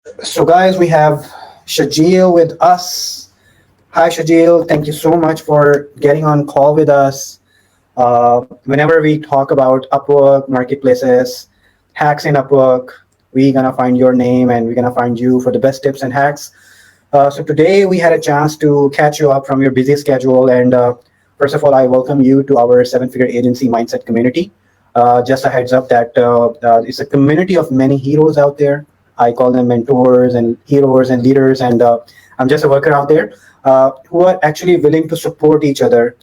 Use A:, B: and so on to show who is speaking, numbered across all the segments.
A: So, guys, we have Shajeel with us. Hi, Shajeel. Thank you so much for getting on call with us. Whenever we talk about Upwork, marketplaces, hacks in Upwork, we're gonna find your name and we're gonna find you for the best tips and hacks. So today we had a chance to catch you up from your busy schedule. And first of all, I welcome you to our seven-figure agency mindset community. Just a heads up that it's a community of many heroes out there. I call them mentors and heroes and leaders, and I'm just a worker out there who are actually willing to support each other.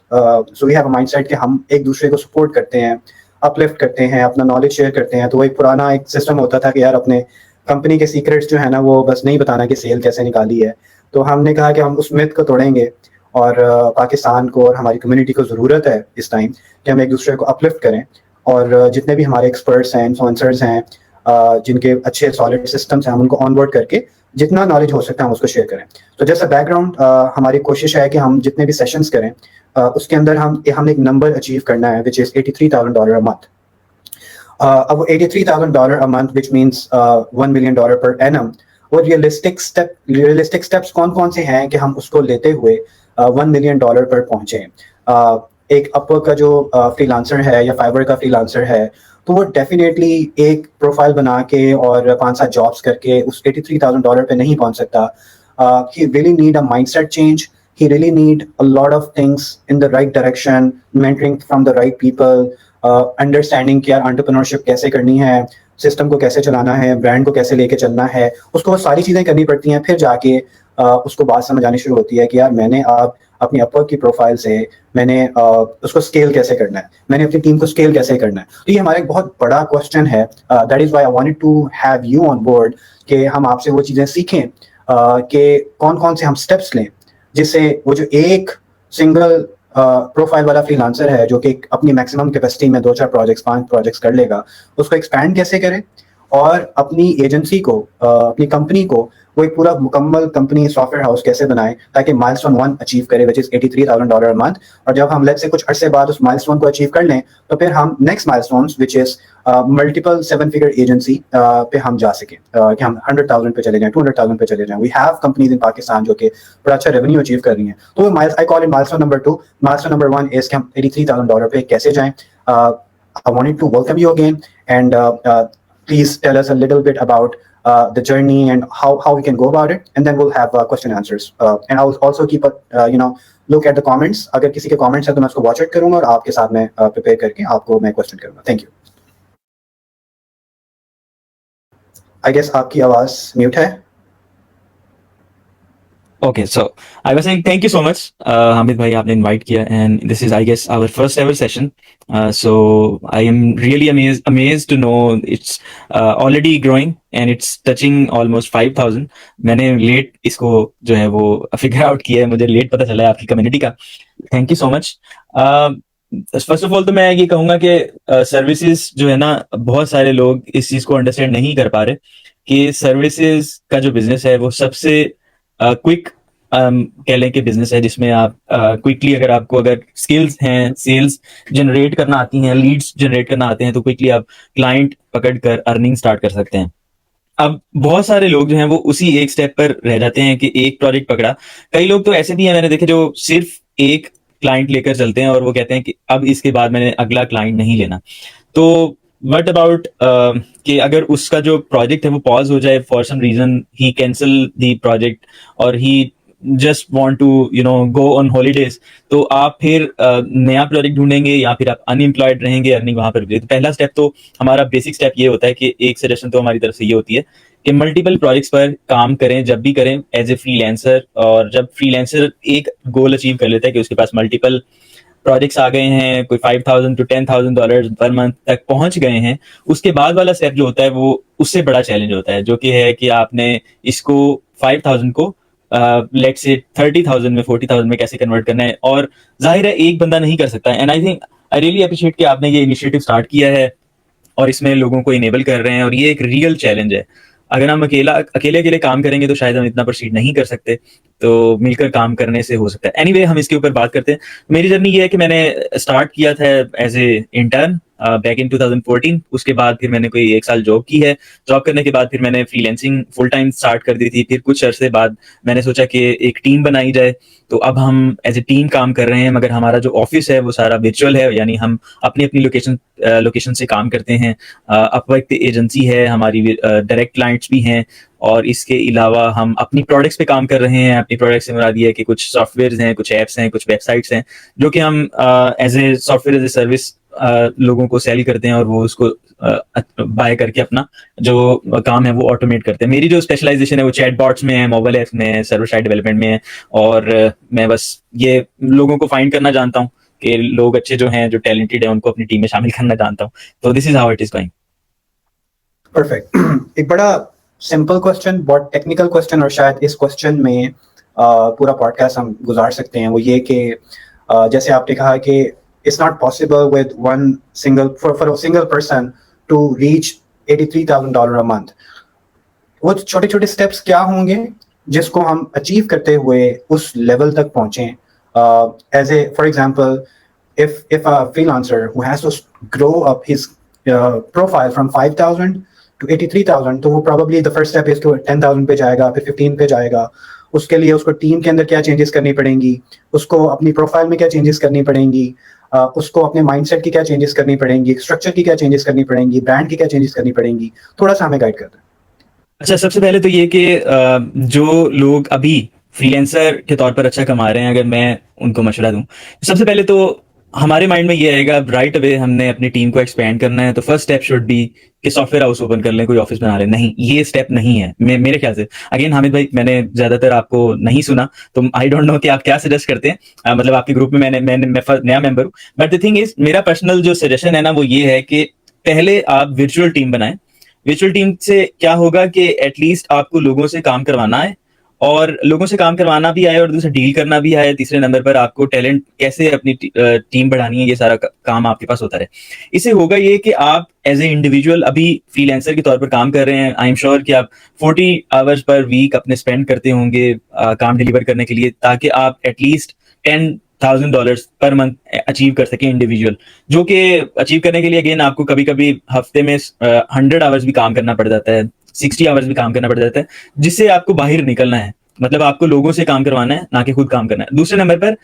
A: So we have a mindset कि हम एक दूसरे को support करते हैं, uplift करते हैं, अपना knowledge share करते हैं. तो एक पुराना एक system होता था कि यार अपने कंपनी के सीक्रेट्स जो है ना वो बस नहीं बताना कि सेल कैसे निकाली है. तो हमने कहा कि हम उस मिथ को तोड़ेंगे और पाकिस्तान को और हमारी कम्युनिटी को ज़रूरत है इस टाइम कि हम एक दूसरे को अपलिफ्ट करें और जितने भी हमारे एक्सपर्ट्स हैं इन्फ्लुएंसर्स हैं जिनके अच्छे सॉलिड सिस्टम्स हैं हम उनको ऑनबोर्ड करके जितना नॉलेज हो सकता है हम उसको शेयर करें. तो जैसा बैकग्राउंड हमारी कोशिश है कि हम जितने भी सेशंस करें उसके अंदर हम एक नंबर अचीव करना है विच इज़ $83,000 अ मंथ. अब वो $83,000 a month, which means $1 million per annum. वो रियलिस्टिक स्टेप्स कौन कौन से हैं कि हम उसको लेते हुए $1 million पर पहुंचे. एक अपवर्क का जो फ्रीलांसर है या फाइवर का फ्रीलांसर है तो वो डेफिनेटली एक प्रोफाइल बना के और 5-7 जॉब्स करके उस $83,000 पे नहीं पहुंच सकता. He really need a mindset change. He really need a lot of things in the right direction, mentoring from the right people, understanding कि यार एंटरप्रेन्योरशिप कैसे करनी है, सिस्टम को कैसे चलाना है, ब्रांड को कैसे लेके चलना है, उसको वो सारी चीज़ें करनी पड़ती हैं. फिर जाके उसको बात समझ आनी शुरू होती है कि यार मैंने अब अपनी अपवर्क की प्रोफाइल से मैंने उसको स्केल कैसे करना है, मैंने अपनी टीम को स्केल कैसे करना है. तो ये हमारा एक बहुत बड़ा क्वेश्चन है. That is why I wanted to have you on board कि हम आपसे वो चीज़ें सीखें कि कौन कौन से हम स्टेप्स लें जिससे वो जो एक सिंगल प्रोफाइल वाला फ्रीलांसर है जो कि अपनी मैक्सिमम कैपेसिटी में 2-4 प्रोजेक्ट्स 5 प्रोजेक्ट्स कर लेगा उसको एक्सपैंड कैसे करें और अपनी एजेंसी को अपनी कंपनी को वो एक पूरा मुकम्मल कंपनी सॉफ्टवेयर हाउस कैसे बनाए ताकि माइलस्टोन 1 अचीव करे विच इज $83,000 अ मंथ. और जब हम लेट्स से कुछ अरसे बाद उस माइलस्टोन को अचीव कर लें तो फिर हम next milestones which is multiple seven figure agency पे हम जा सकें कि हम 100,000 पे चले जाएं, 200,000 पे चले जाएं. We have companies in Pakistan जो कि बड़ा अच्छा रेवेन्यू अचीव कर रही हैं. तो वो I call it milestone number 2. Milestone number 1 is कि हम $83,000 पे कैसे जाएं. I wanted to welcome you again and please tell us a little bit about the journey and how we can go about it, and then we'll have question and answers. And I'll also keep a look at the comments. अगर किसी के comments है तो मैं उसको watch it करूँगा और आपके साथ में prepare करके आपको मैं question करूँगा. Thank you. I guess आपकी आवाज़ mute है.
B: Okay, so I was saying thank you so much, Hamid bhai, आपने invite किया, and this is I guess our first ever session. So I am really amazed to know it's already growing and it's touching almost 5,000. मैंने late इसको जो है वो figure out किया है, मुझे late पता चला है आपकी community का. Thank you so much. First of all तो मैं ये कहूँगा कि सर्विसेज जो है ना बहुत सारे लोग इस चीज़ को अंडरस्टैंड नहीं कर पा रहे कि सर्विसेज का जो बिजनेस है वो सबसे क्विक कह लें कि बिजनेस है जिसमें आप क्विकली अगर स्किल्स हैं, सेल्स जनरेट करना आती हैं, लीड्स जनरेट करना आते हैं तो क्विकली आप क्लाइंट पकड़ कर अर्निंग स्टार्ट कर सकते हैं. अब बहुत सारे लोग जो हैं वो उसी एक स्टेप पर रह जाते हैं कि एक प्रोजेक्ट पकड़ा. कई लोग तो ऐसे भी हैं मैंने देखे जो सिर्फ एक क्लाइंट लेकर चलते हैं और वो कहते हैं कि अब इसके बाद मैंने अगला क्लाइंट नहीं लेना. तो व्हाट अबाउट कि अगर उसका जो प्रोजेक्ट है वो पॉज हो जाए for some reason, he cancel the project और he just want to go on holidays, तो आप फिर नया प्रोजेक्ट ढूंढेंगे या फिर आप अनएम्प्लॉयड रहेंगे, अर्निंग वहां पर. तो पहला स्टेप तो हमारा बेसिक स्टेप ये होता है कि एक सजेशन तो हमारी तरफ से ये होती है कि मल्टीपल प्रोजेक्ट्स पर काम करें जब भी करें एज ए फ्रीलांसर. और जब फ्रीलांसर एक गोल अचीव कर लेता है कि उसके पास मल्टीपल प्रोजेक्ट्स आ गए हैं, कोई $5,000 to $10,000 पर मंथ तक पहुंच गए हैं, उसके बाद वाला स्टेप जो होता है वो उससे बड़ा चैलेंज होता है जो कि है कि आपने इसको 5,000 को लेट्स से 30,000 में 40,000 में कैसे कन्वर्ट करना है. और जाहिर है एक बंदा नहीं कर सकता. And I think I really appreciate कि आपने ये इनिशिएटिव स्टार्ट किया है और इसमें लोगों को इनेबल कर रहे हैं और ये एक रियल चैलेंज है. अगर हम अकेले काम करेंगे तो शायद हम इतना प्रोसीड नहीं कर सकते, तो मिलकर काम करने से हो सकता है. एनीवे हम इसके ऊपर बात करते हैं. मेरी जर्नी ये है कि मैंने स्टार्ट किया था as a intern back in 2014। उसके बाद फिर मैंने कोई 1 साल जॉब की है। जॉब करने के बाद फिर मैंने फ्रीलैंसिंग फुल टाइम स्टार्ट कर दी थी। फिर कुछ अरसे बाद मैंने सोचा कि एक टीम बनाई जाए, तो अब हम एज ए टीम काम कर रहे हैं, मगर हमारा जो ऑफिस है वो सारा वर्चुअल है, यानी हम अपनी अपनी लोकेशन से काम करते हैं। अपवर्क एजेंसी है हमारी, डायरेक्ट क्लाइंट्स भी हैं, और इसके अलावा हम अपनी प्रोडक्ट्स पे काम कर रहे हैं। अपनी प्रोडक्ट्स से मुराद ये है कि कुछ सॉफ्टवेयर हैं, कुछ ऐप्स हैं, कुछ वेबसाइट्स हैं, जो कि हम as a software as a service लोगों को सेल करते हैं, और वो उसको बाय करके अपना जो काम है वो ऑटोमेट करते हैं। मेरी जो स्पेशलाइजेशन है वो चैटबॉट्स में है, मोबाइल ऐप्स में है, सर्वर साइड डेवलपमेंट में है, और मैं बस ये लोगों को फाइंड करना जानता हूँ कि लोग अच्छे जो हैं, जो टैलेंटेड है, उनको अपनी टीम में शामिल करना जानता हूँ। तो this is how it is going.
A: Perfect. एक बड़ा सिंपल क्वेश्चन, बहुत टेक्निकल क्वेश्चन, और शायद इस क्वेश्चन में पूरा पॉडकास्ट हम गुजार सकते हैं, वो ये कि जैसे आपने कहा कि it's not possible with one single for a single person to reach $83,000 a month. वो छोटे छोटे स्टेप्स क्या होंगे जिसको हम अचीव करते हुए उस लेवल तक पहुंचे? As a for example, if a freelancer who has to grow up his profile from 5,000 to 83,000, तो वो probably the first step is to 10,000 पे जाएगा, फिर 15 पे जाएगा। उसके लिए उसको टीम के अंदर क्या चेंजेस करनी पड़ेंगी, उसको अपनी प्रोफाइल में क्या चेंजेस करनी पड़ेंगी, उसको अपने माइंडसेट की क्या चेंजेस करनी पड़ेंगी, स्ट्रक्चर की क्या चेंजेस करनी पड़ेंगी, ब्रांड की क्या चेंजेस करनी पड़ेंगी, थोड़ा सा हमें गाइड कर दें।
B: अच्छा, सबसे पहले तो ये कि जो लोग अभी फ्रीलांसर के तौर पर अच्छा कमा रहे हैं, अगर मैं उनको मशवरा दूं, सबसे पहले तो हमारे माइंड में ये आएगा राइट अवे हमने अपनी टीम को एक्सपेंड करना है, तो फर्स्ट स्टेप शुड बी कि सॉफ्टवेयर हाउस ओपन कर लें, कोई ऑफिस बना लें। नहीं, ये स्टेप नहीं है मेरे ख्याल से। अगेन हामिद भाई, मैंने ज्यादातर आपको नहीं सुना, तो आई डोंट नो कि आप क्या सजेस्ट करते हैं। मतलब आपके ग्रुप में मैं नया मेंबर हूँ, बट द थिंग इज, मेरा पर्सनल जो सजेशन है ना, वो ये है कि पहले आप वर्चुअल टीम बनाएं। वर्चुअल टीम से क्या होगा कि एटलीस्ट आपको लोगों से काम करवाना है, और लोगों से काम करवाना भी आए, और दूसरा डील करना भी आए। तीसरे नंबर पर आपको टैलेंट कैसे अपनी टीम बढ़ानी है, ये सारा काम आपके पास होता रहे। इससे होगा ये कि आप एज ए इंडिविजुअल अभी फ्रीलांसर के तौर पर काम कर रहे हैं, आई एम श्योर कि आप 40 आवर्स पर वीक अपने स्पेंड करते होंगे काम डिलीवर करने के लिए, ताकि आप एटलीस्ट $10,000 पर मंथ अचीव कर सके इंडिविजुअल। जो कि अचीव करने के लिए अगेन आपको कभी कभी हफ्ते में 100 आवर्स भी काम करना पड़ जाता है, 60 आवर्स भी काम करना पड़ जाता है, जिससे आपको बाहर निकलना है। मतलब आपको लोगों से काम करवाना है, ना कि खुद काम करना है। दूसरे नंबर पर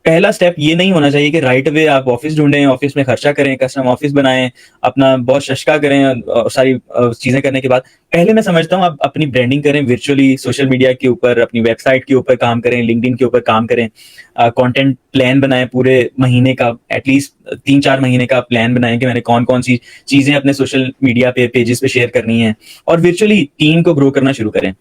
B: पहला स्टेप ये नहीं होना चाहिए कि राइट अवे आप ऑफिस ढूंढें, ऑफिस में खर्चा करें, कस्टम ऑफिस बनाएं, अपना बहुत शशका करें, सारी चीजें करने के बाद पहले मैं समझता हूँ आप अपनी ब्रांडिंग करें वर्चुअली, सोशल मीडिया के ऊपर, अपनी वेबसाइट के ऊपर काम करें, लिंक्डइन के ऊपर काम करें, कंटेंट प्लान बनाएं पूरे महीने का, एटलीस्ट 3-4 महीने का प्लान बनाएं कि मैंने कौन कौन सी चीजें अपने सोशल मीडिया पे पेजेस पे शेयर करनी है, और वर्चुअली टीम को ग्रो करना शुरू करें।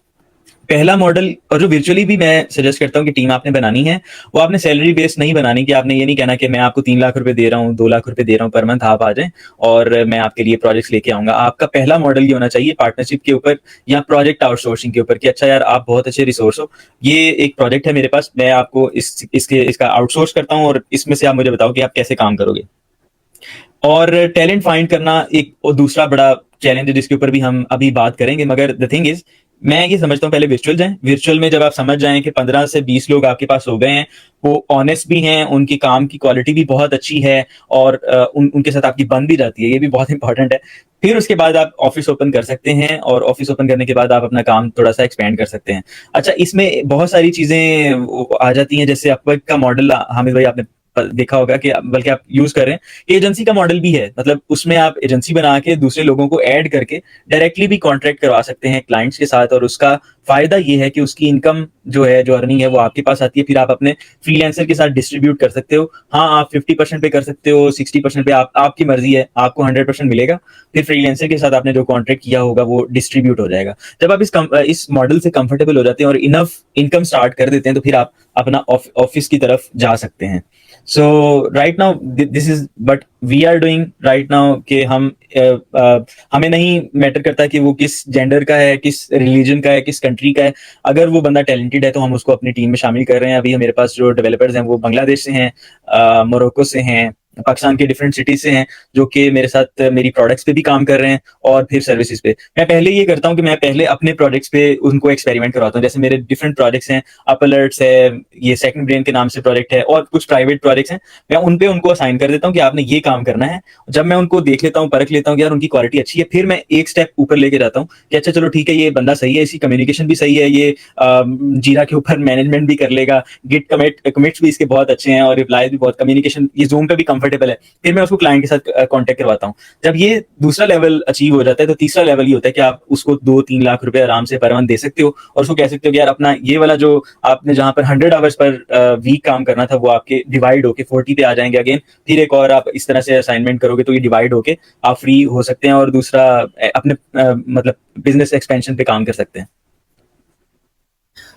B: पहला मॉडल, और जो वर्चुअली भी मैं सजेस्ट करता हूँ कि टीम आपने बनानी है, वो आपने सैलरी बेस्ड नहीं बनानी, कि आपने ये नहीं कहना कि मैं आपको 3 लाख रुपए दे रहा हूँ, 2 लाख रुपए दे रहा हूँ पर मंथ, आप आ जाएं और मैं आपके लिए प्रोजेक्ट्स लेके आऊंगा। आपका पहला मॉडल ये होना चाहिए पार्टनरशिप के ऊपर या प्रोजेक्ट आउटसोर्सिंग के ऊपर, कि अच्छा यार आप बहुत अच्छे रिसोर्स हो, ये एक प्रोजेक्ट है मेरे पास, मैं आपको इसका आउटसोर्स करता हूँ, और इसमें से आप मुझे बताओ कि आप कैसे काम करोगे। और टैलेंट फाइंड करना एक और दूसरा बड़ा चैलेंज है, जिसके ऊपर भी हम अभी बात करेंगे। मगर द थिंग इज, मैं ये समझता हूँ पहले वर्चुअल जाएं। वर्चुअल में जब आप समझ जाएं कि 15 से 20 लोग आपके पास हो गए हैं, वो ऑनेस्ट भी हैं, उनकी काम की क्वालिटी भी बहुत अच्छी है, और उनके साथ आपकी बन भी जाती है, ये भी बहुत इंपॉर्टेंट है। फिर उसके बाद आप ऑफिस ओपन कर सकते हैं, और ऑफिस ओपन करने के बाद आप अपना काम थोड़ा सा एक्सपेंड कर सकते हैं। अच्छा, इसमें बहुत सारी चीजें आ जाती हैं, जैसे अपवर्क का मॉडल हामिद भाई आपने देखा होगा, कि बल्कि आप यूज कर रहे हैं, एजेंसी का मॉडल भी है। मतलब उसमें आप एजेंसी बना के दूसरे लोगों को ऐड करके डायरेक्टली भी कॉन्ट्रैक्ट करवा सकते हैं क्लाइंट्स के साथ, और उसका फायदा ये है कि उसकी इनकम जो है, जो अर्निंग है, वो आपके पास आती है, फिर आप अपने फ्रीलांसर के साथ डिस्ट्रीब्यूट कर सकते हो। हाँ, आप 50% पे कर सकते हो, 60% पे, आपकी मर्जी है, आपको 100% मिलेगा। फिर फ्रीलांसर के साथ आपने जो कॉन्ट्रैक्ट किया होगा वो डिस्ट्रीब्यूट हो जाएगा। जब आप इस मॉडल से कंफर्टेबल हो जाते हैं और इनफ इनकम स्टार्ट कर देते हैं, तो फिर आप अपना ऑफिस की तरफ जा सकते हैं। So right now this is but we are doing right now, कि हमें नहीं मैटर करता कि वो किस जेंडर का है, किस रिलीजन का है, किस कंट्री का है। अगर वो बंदा टैलेंटेड है तो हम उसको अपनी टीम में शामिल कर रहे हैं। अभी मेरे पास जो डेवलपर्स हैं वो बांग्लादेश से हैं, मोरक्को से हैं, पाकिस्तान के डिफरेंट सिटीज से हैं जो कि मेरे साथ मेरी प्रोडक्ट्स पे भी काम कर रहे हैं और फिर सर्विसेज पे। मैं पहले ये करता हूँ कि मैं पहले अपने प्रोडक्ट्स पे उनको एक्सपेरिमेंट करवाता हूँ। जैसे मेरे डिफरेंट प्रोडक्ट्स हैं, अप अलर्ट्स है, ये सेकंड ब्रेन के नाम से प्रोडक्ट है, और कुछ प्राइवेट प्रोडक्ट्स हैं। मैं उन पे उनको असाइन कर देता हूँ कि आपने ये काम करना है। जब मैं उनको देख लेता हूँ, परख लेता हूँ कि यार उनकी क्वालिटी अच्छी है, फिर मैं एक स्टेप ऊपर लेके जाता हूँ कि अच्छा चलो ठीक है, ये बंदा सही है, इसकी कम्युनिकेशन भी सही है, ये जीरा के ऊपर मैनेजमेंट भी कर लेगा, गिट कमिट्स भी इसके बहुत अच्छे हैं, और रिप्लाई भी बहुत, कम्युनिकेशन ये जूम पे भी कंफर्टेबल है। फिर मैं उसको क्लाइंट के साथ कांटेक्ट करवाता हूँ। जब ये दूसरा लेवल अचीव हो जाता है, तो तीसरा लेवल ये होता है कि आप उसको 2-3 लाख रुपए आराम से पर मंथ दे सकते हो, और उसको कह सकते हो कि यार अपना ये वाला जो आपने जहां पर 100 आवर्स पर वीक काम करना था, वो आपके डिवाइड होके 40 पे आ जाएंगे अगेन। फिर एक और आप इस तरह से असाइनमेंट करोगे तो ये डिवाइड होके आप फ्री हो सकते हैं, और दूसरा अपने मतलब बिजनेस एक्सपेंशन पे काम कर सकते हैं।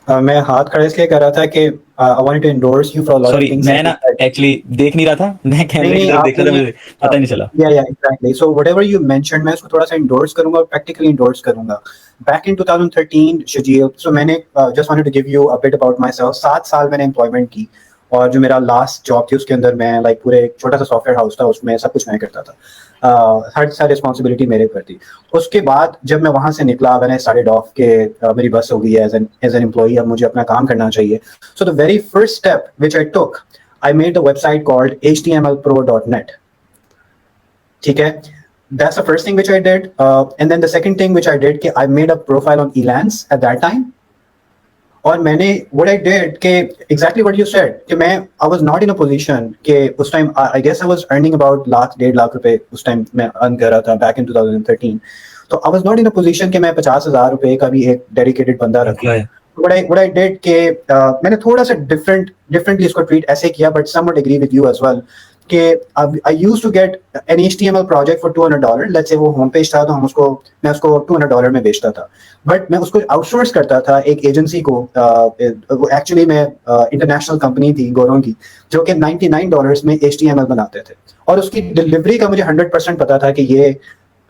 A: मैं हाथ खड़े इसलिए कर रहा था कि I wanted to endorse you for lot of
B: sorry,
A: things
B: मैं ना एक्चुअली देख नहीं रहा था, मैं
A: नहीं
B: कैमरे की
A: नहीं
B: तरफ देख रहा था,
A: आपने
B: मुझे पता नहीं चला।
A: या exactly so whatever you mentioned मैं उसको थोड़ा सा एंडोर्स करूंगा और प्रैक्टिकली एंडोर्स करूंगा। बैक इन 2013 शजील, सो मैंने just wanted to give you a bit about myself. 7 साल मैंने एम्प्लॉयमेंट की, और जो मेरा लास्ट जॉब थी उसके अंदर मैं लाइक पूरे एक छोटा सा सॉफ्टवेयर हाउस था, उसमें सब कुछ मैं करता था। हर सारी रिस्पॉन्सिबिलिटी मेरे पर थी। उसके बाद जब मैं वहां से निकला, मैंने स्टार्टेड ऑफ के मेरी बस हो गई है एज एन एम्प्लॉई, अब मुझे अपना काम करना चाहिए। So the very first step which I took, I made a website called htmlpro.net. ठीक है, that's the first thing which I did, and then the second thing which I did कि I made a profile on Elance at that time. और मैंने what I did कि exactly what you said कि मैं I was not in a position कि उस time I guess I was earning about 1,00,000-1,50,000 रुपए उस टाइम मैं अर्न कर रहा था back in 2013. तो I was not in a position कि मैं 50,000 रुपए का भी एक डेडिकेटेड बंदा रखूं। What I did कि मैंने थोड़ा सा differently इसको ट्रीट ऐसे किया, but somewhat agree with you as well कि I used to get an HTML project for $200. Let's say वो होम पेज था, तो मैं उसको $200 में बेचता था, बट मैं उसको आउटसोर्स करता था एक एजेंसी को। एक्चुअली मैं इंटरनेशनल कंपनी थी गोरों की, जो कि $99 में HTML बनाते थे, और उसकी डिलीवरी का मुझे 100% पता था कि ये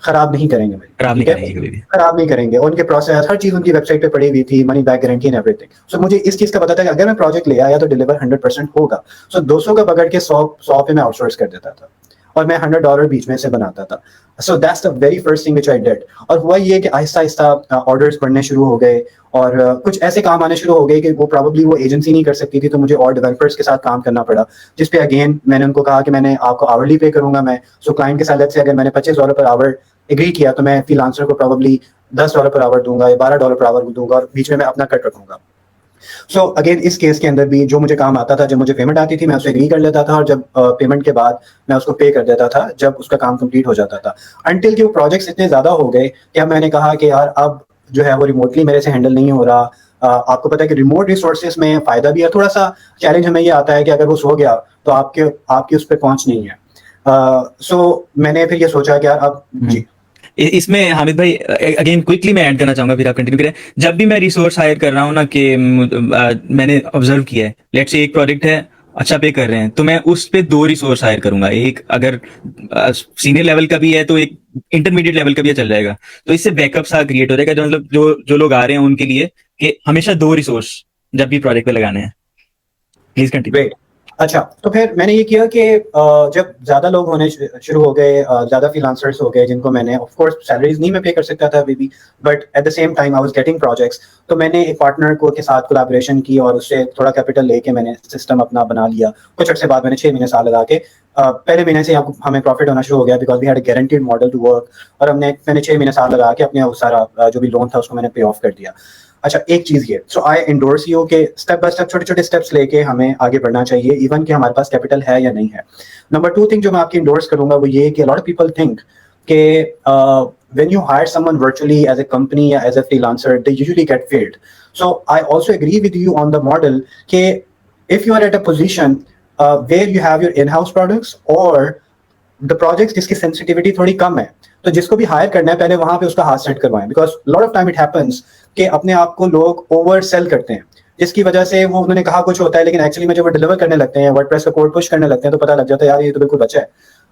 A: खराब नहीं करेंगे मेरी,
B: खराब नहीं
A: ठीक है,
B: करेंगे कभी भी।
A: खराब नहीं करेंगे। उनके प्रोसेस हर चीज उनकी वेबसाइट पे पड़ी हुई थी, money back guarantee and everything. So मुझे इस चीज का पता था कि अगर मैं प्रोजेक्ट ले आया तो डिलीवर 100% होगा। सो 200 का पकड़ के 100 पे मैं आउटसोर्स कर देता था, और मैं $100 बीच में से बनाता था। So that's the very first thing which I did. और हुआ ये कि आहिस्ता आहिस्ता ऑर्डर्स बढ़ने शुरू हो गए, और कुछ ऐसे काम आने शुरू हो गए कि वो प्रॉब्ली वो एजेंसी नहीं कर सकती थी, तो मुझे और डेवलपर्स के साथ काम करना पड़ा, जिस पे अगेन मैंने उनको कहा कि मैंने आपको आवर्ली पे करूंगा मैं। सो क्लाइंट के साथ से अगर मैंने $25 पर आवर एग्री किया, तो मैं फ्रीलांसर को प्रॉब्ली $10 पर आवर दूंगा या $12 पर आवर दूंगा, और बीच में मैं अपना कट रखूंगा। सो अगेन इस केस के अंदर भी जो मुझे काम आता था, जब मुझे पेमेंट आती थी मैं उससे एग्री कर लेता था, और जब पेमेंट के बाद मैं उसको पे कर देता था जब उसका काम कंप्लीट हो जाता था। अनटिल कि वो प्रोजेक्ट्स इतने ज्यादा हो गए कि अब मैंने कहा कि यार अब जो है वो रिमोटली मेरे से हैंडल नहीं हो रहा। आपको पता है कि रिमोट रिसोर्सेज में फायदा भी है, थोड़ा सा चैलेंज हमें ये आता है कि अगर वो सो गया तो आपकी उस पर पहुंच नहीं है। सो मैंने फिर ये सोचा कि यार अब जी।
B: इसमें हामिद भाई अगेन क्विकली मैं ऐड करना चाहूंगा, फिर आप कंटिन्यू करें। जब भी मैं रिसोर्स हायर कर रहा हूँ ना, कि मैंने ऑब्जर्व किया है, लेट्स से एक प्रोजेक्ट है, अच्छा पे कर रहे हैं, तो मैं उस पे 2 रिसोर्स हायर करूंगा। एक अगर सीनियर लेवल का भी है तो एक इंटरमीडिएट लेवल का भी चल जाएगा। तो इससे बैकअप सा क्रिएट हो जाएगा, जो मतलब जो लोग आ रहे हैं उनके लिए, कि हमेशा 2 रिसोर्स जब भी प्रोजेक्ट पे लगाने हैं। Please continue.
A: ग्रेट। अच्छा, तो फिर मैंने ये किया कि जब ज्यादा लोग होने शुरू हो गए, ज्यादा फ्रीलांसर्स हो गए जिनको मैंने ऑफ कोर्स सैलरीज नहीं मैं पे कर सकता था अभी भी, but at the same time I was getting projects. तो मैंने एक पार्टनर को के साथ कोलैबोरेशन की, और उससे थोड़ा कैपिटल लेके मैंने सिस्टम अपना बना लिया। कुछ अर्से बाद मैंने 6 महीने साल लगा के पहले महीने से हमें प्रॉफिट होना शुरू हो गया, because we had a guaranteed model to work. और मैंने 6 महीने साल लगा के अपने वो सारा जो भी लोन था उसको मैंने पे ऑफ कर दिया। अच्छा, एक चीज ये, सो आई एंडोर्स यू के स्टेप बाय स्टेप छोटे छोटे स्टेप्स लेके हमें आगे बढ़ना चाहिए, इवन कि हमारे पास कैपिटल है या नहीं है। नंबर 2 थिंग जो मैं आपकी एंडोर्स करूंगा वो ये कि लॉट ऑफ पीपल थिंक कि when you hire someone virtually as a company or as a freelancer, they usually get failed. So I also agree with you on the model कि if you are at a position where you have your in-house products or the projects जिसकी sensitivity थोड़ी कम है, तो जिसको भी higher करना है पहले वहां पे उसका हाथ सेट करवाएं, because lot of time it happens कि अपने आप को लोग ओवर सेल करते हैं, जिसकी वजह से वो उन्होंने कहा कुछ होता है, लेकिन एक्चुअली में जब वो डिलीवर करने लगते हैं, वर्डप्रेस का कोड पुश करने लगते हैं, तो पता लग जाता है यार ये तो बिल्कुल बच्चा है,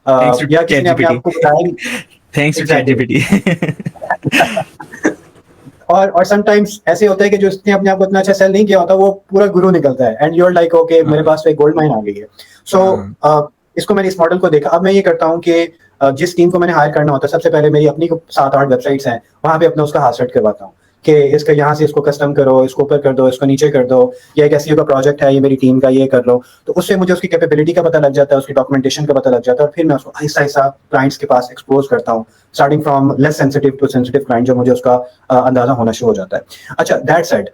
B: थैंक्स टू
A: या किसी
B: चैट
A: ने अपने
B: जीपीटी।
A: आप को बताया।
B: Thanks to chat
A: exactly.
B: GPT.
A: और समटाइम्स ऐसे होता है कि जो इसने अपने आप को इतना अच्छा सेल नहीं किया होता वो पूरा गुरु निकलता है, एंड यूर लाइक ओके मेरे पास तो एक गोल्ड माइन आ गई है। सो इसको मैंने इस मॉडल को देखा। अब मैं ये करता हूँ कि जिस टीम को मैंने हायर करना होता है, सबसे पहले मेरी अपनी 7-8 वेबसाइट्स हैं, वहाँ पे अपना उसका हाथ सेट करवाता हूँ कि इसका यहाँ से इसको कस्टम करो, इसको ऊपर कर दो, इसको नीचे कर दो, ये एक एसईओ का प्रोजेक्ट है, ये मेरी टीम का, ये कर लो। तो उससे मुझे उसकी कैपेबिलिटी का पता लग जाता है, उसकी डॉक्यूमेंटेशन का पता लग जाता है, और फिर मैं उसको आहिस्ता आहिस्ता क्लाइंट्स के पास एक्सपोज करता हूँ, starting from less sensitive to sensitive client, जो मुझे उसका अंदाजा होना शुरू हो जाता है। अच्छा, that said,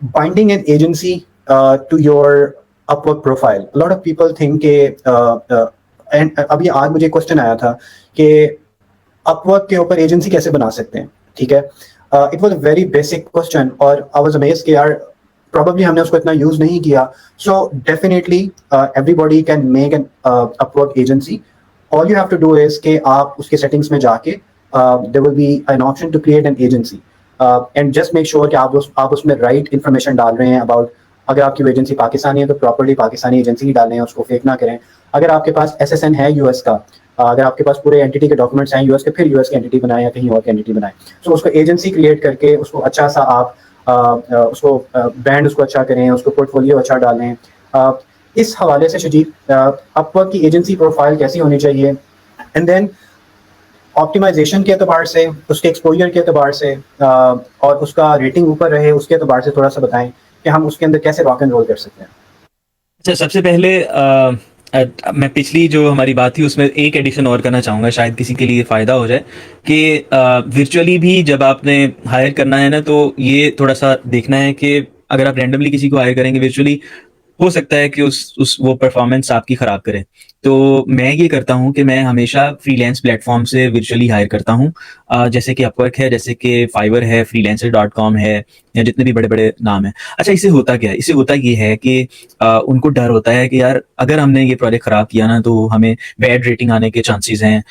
A: binding an agency to your Upwork profile. A lot of people think के and अभी आज मुझे क्वेश्चन आया था कि Upwork के ऊपर एजेंसी कैसे बना सकते हैं, ठीक है। It was a very basic question और आई वाज अमेज्ड कि यार प्रॉब्ली हमने उसको इतना यूज नहीं किया। So definitely everybody can make an Upwork agency. All you have to do is कि आप उसके सेटिंग्स में जाके there will be an option to create an agency and just make sure कि आप उसमें राइट इन्फॉर्मेशन डाल रहे हैं अबाउट, अगर आपकी एजेंसी पाकिस्तानी है तो प्रॉपर्ली पाकिस्तानी एजेंसी ही डालें, उसको फेक ना करें। अगर आपके पास एसएसएन है यूएस का, अगर आपके पास पूरे एंटिटी के डॉक्यूमेंट्स हैं यूएस के, फिर यूएस की एंटिटी बनाएं या कहीं और की एंटिटी बनाएं। सो उसको एजेंसी क्रिएट करके उसको अच्छा सा आप उसको ब्रांड उसको अच्छा करें, उसको पोर्टफोलियो अच्छा डालें। इस हवाले से शजीब, अपवर्क की एजेंसी प्रोफाइल कैसी होनी चाहिए, एंड देन ऑप्टिमाइजेशन के एतबार से, उसके एक्सपोजर के एतबार से और उसका रेटिंग ऊपर रहे उसके एतबार से थोड़ा सा बताएं कि हम उसके अंदर कैसे रॉक एंड रोल कर सकते हैं।
B: अच्छा, सबसे पहले मैं पिछली जो हमारी बात थी उसमें एक एडिशन और करना चाहूँगा, शायद किसी के लिए फ़ायदा हो जाए कि वर्चुअली भी जब आपने हायर करना है ना, तो ये थोड़ा सा देखना है कि अगर आप रैंडमली किसी को हायर करेंगे वर्चुअली, हो सकता है कि उस वो परफॉर्मेंस आपकी खराब करे। तो मैं ये करता हूँ कि मैं हमेशा फ्रीलांस प्लेटफॉर्म से वर्चुअली हायर करता हूँ, जैसे कि अपवर्क है, जैसे कि फाइवर है, freelancer.com है, या जितने भी बड़े बड़े नाम हैं। अच्छा, इससे होता क्या है? इससे होता ये है कि उनको डर होता है कि यार अगर हमने ये प्रोजेक्ट खराब किया ना तो हमें बैड रेटिंग आने के चांसेस हैं,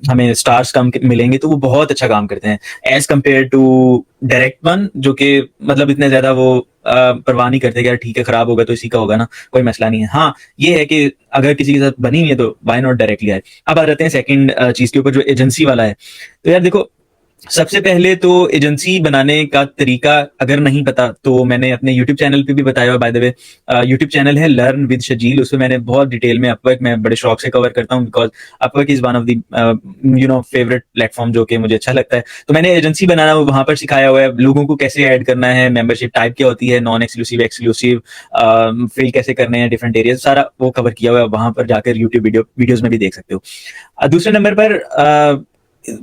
B: हमें स्टार्स कम मिलेंगे। तो वो बहुत अच्छा काम करते हैं as compare to direct one, जो कि मतलब इतने ज्यादा वो परवाह नहीं करते कि यार ठीक है खराब होगा तो इसी का होगा ना, कोई मसला नहीं है। हाँ, ये है कि अगर किसी के साथ बनी हुई है तो वाई नॉट डायरेक्टली आए। अब आ जाते हैं सेकंड चीज के ऊपर, जो एजेंसी वाला है। तो यार देखो, सबसे पहले तो एजेंसी बनाने का तरीका अगर नहीं पता तो मैंने अपने यूट्यूब चैनल पे भी बताया हुआ, by the way. YouTube channel है लर्न विद शजील, उसमें मैंने बहुत डिटेल में अपवर्क मैं बड़े शौक से कवर करता हूँ, because Upwork is one of the favourite platform जो कि मुझे अच्छा लगता है। तो मैंने एजेंसी बनाना वहां पर सिखाया हुआ है, लोगों को कैसे ऐड करना है, मेंबरशिप टाइप क्या होती है, नॉन एक्सक्लूसिव, एक्सक्लूसिव, फिल कैसे करने हैं डिफरेंट एरिया, सारा वो कवर किया हुआ है। वहां पर जाकर यूट्यूब वीडियोज में भी देख सकते हो। दूसरे नंबर पर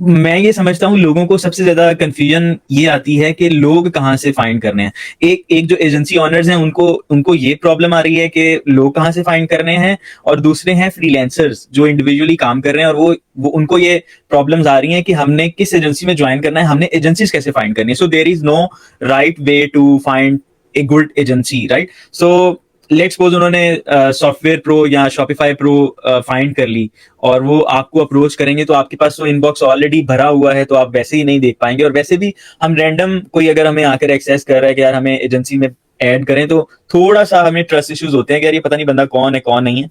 B: मैं ये समझता हूँ लोगों को सबसे ज्यादा कंफ्यूजन ये आती है कि लोग कहाँ से फाइंड करने हैं। एक एक जो एजेंसी ऑनर्स हैं उनको उनको ये प्रॉब्लम आ रही है कि लोग कहाँ से फाइंड करने हैं, और दूसरे हैं फ्रीलांसर्स जो इंडिविजुअली काम कर रहे हैं, और वो उनको ये प्रॉब्लम्स आ रही हैं कि हमने किस एजेंसी में ज्वाइन करना है, हमने एजेंसीज कैसे फाइंड करनी है। So there is no right way to find a good agency, right. So let's suppose उन्होंने सॉफ्टवेयर प्रो या शॉपिफाई प्रो फाइंड कर ली, और वो आपको अप्रोच करेंगे, तो आपके पास तो इनबॉक्स ऑलरेडी भरा हुआ है, तो आप वैसे ही नहीं देख पाएंगे। और वैसे भी हम रैंडम कोई अगर हमें आकर एक्सेस कर रहा है कि यार हमें एजेंसी में ऐड करें, तो थोड़ा सा हमें ट्रस्ट इश्यूज होते हैं कि यार ये पता नहीं बंदा कौन है कौन नहीं है।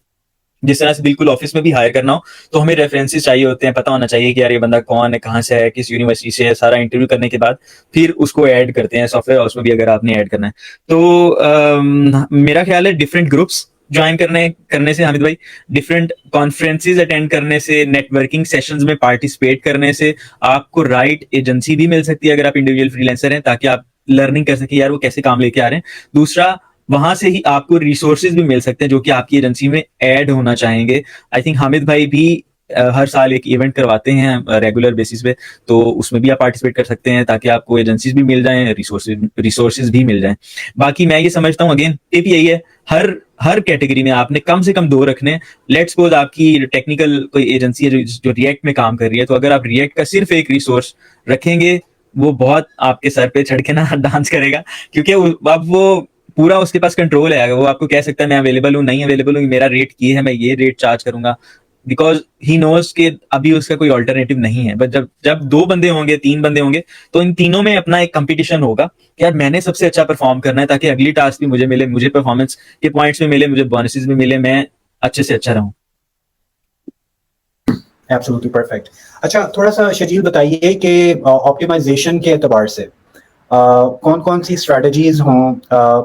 B: जिस तरह से बिल्कुल ऑफिस में भी हायर करना हो तो हमें रेफरेंसेस चाहिए होते हैं, पता होना चाहिए कि यार ये बंदा कौन है, कहाँ से है, किस यूनिवर्सिटी से है। सारा इंटरव्यू करने के बाद फिर उसको ऐड करते हैं सॉफ्टवेयर हाउस में भी, अगर आपने ऐड करना है तो मेरा ख्याल है डिफरेंट ग्रुप्स ज्वाइन करने करने से, हामिद भाई, डिफरेंट कॉन्फ्रेंसेज अटेंड करने से, नेटवर्किंग सेशंस में पार्टिसिपेट करने से आपको राइट एजेंसी भी मिल सकती है अगर आप इंडिविजुअल फ्रीलांसर हैं, ताकि आप लर्निंग कर सके यार वो कैसे काम लेके आ रहे हैं। दूसरा, वहां से ही आपको रिसोर्सेज भी मिल सकते हैं जो कि आपकी एजेंसी में ऐड होना चाहेंगे। आई थिंक हामिद भाई भी हर साल एक इवेंट करवाते हैं रेगुलर बेसिस पे, तो उसमें भी आप पार्टिसिपेट कर सकते हैं ताकि आपको एजेंसीज भी मिल जाएं, रिसोर्सेज भी मिल जाएं। बाकी मैं ये समझता हूँ, अगेन टिप यही है, हर हर कैटेगरी में आपने कम से कम 2 रखने। लेट्स सपोज आपकी टेक्निकल कोई एजेंसी है जो रिएक्ट में काम कर रही है, तो अगर आप रिएक्ट का सिर्फ एक रिसोर्स रखेंगे, वो बहुत आपके सर पे चढ़ के ना डांस करेगा, क्योंकि अब वो पूरा उसके पास कंट्रोल है। वो आपको कह सकता है मैं अवेलेबल हूँ, नहीं अवेलेबल हूँ, मेरा रेट ये है, मैं ये रेट चार्ज करूंगा, बिकॉज ही नोज कि अभी उसका कोई ऑल्टरनेटिव नहीं है। बट जब जब 2 बंदे होंगे, 3 बंदे होंगे, तो इन तीनों में अपना एक कंपटीशन होगा कि यार मैंने सबसे अच्छा परफॉर्म करना है ताकि अगली टास्क भी मुझे मिले, मुझे परफॉर्मेंस के पॉइंट्स भी मिले, मुझे बोनसेस भी मिले, मैं अच्छे से अच्छा रहूं।
A: Absolutely perfect. अच्छा, थोड़ा सा शजील बताइए कि ऑप्टिमाइजेशन के एतबार से कौन कौन सी स्ट्रेटजीज हों।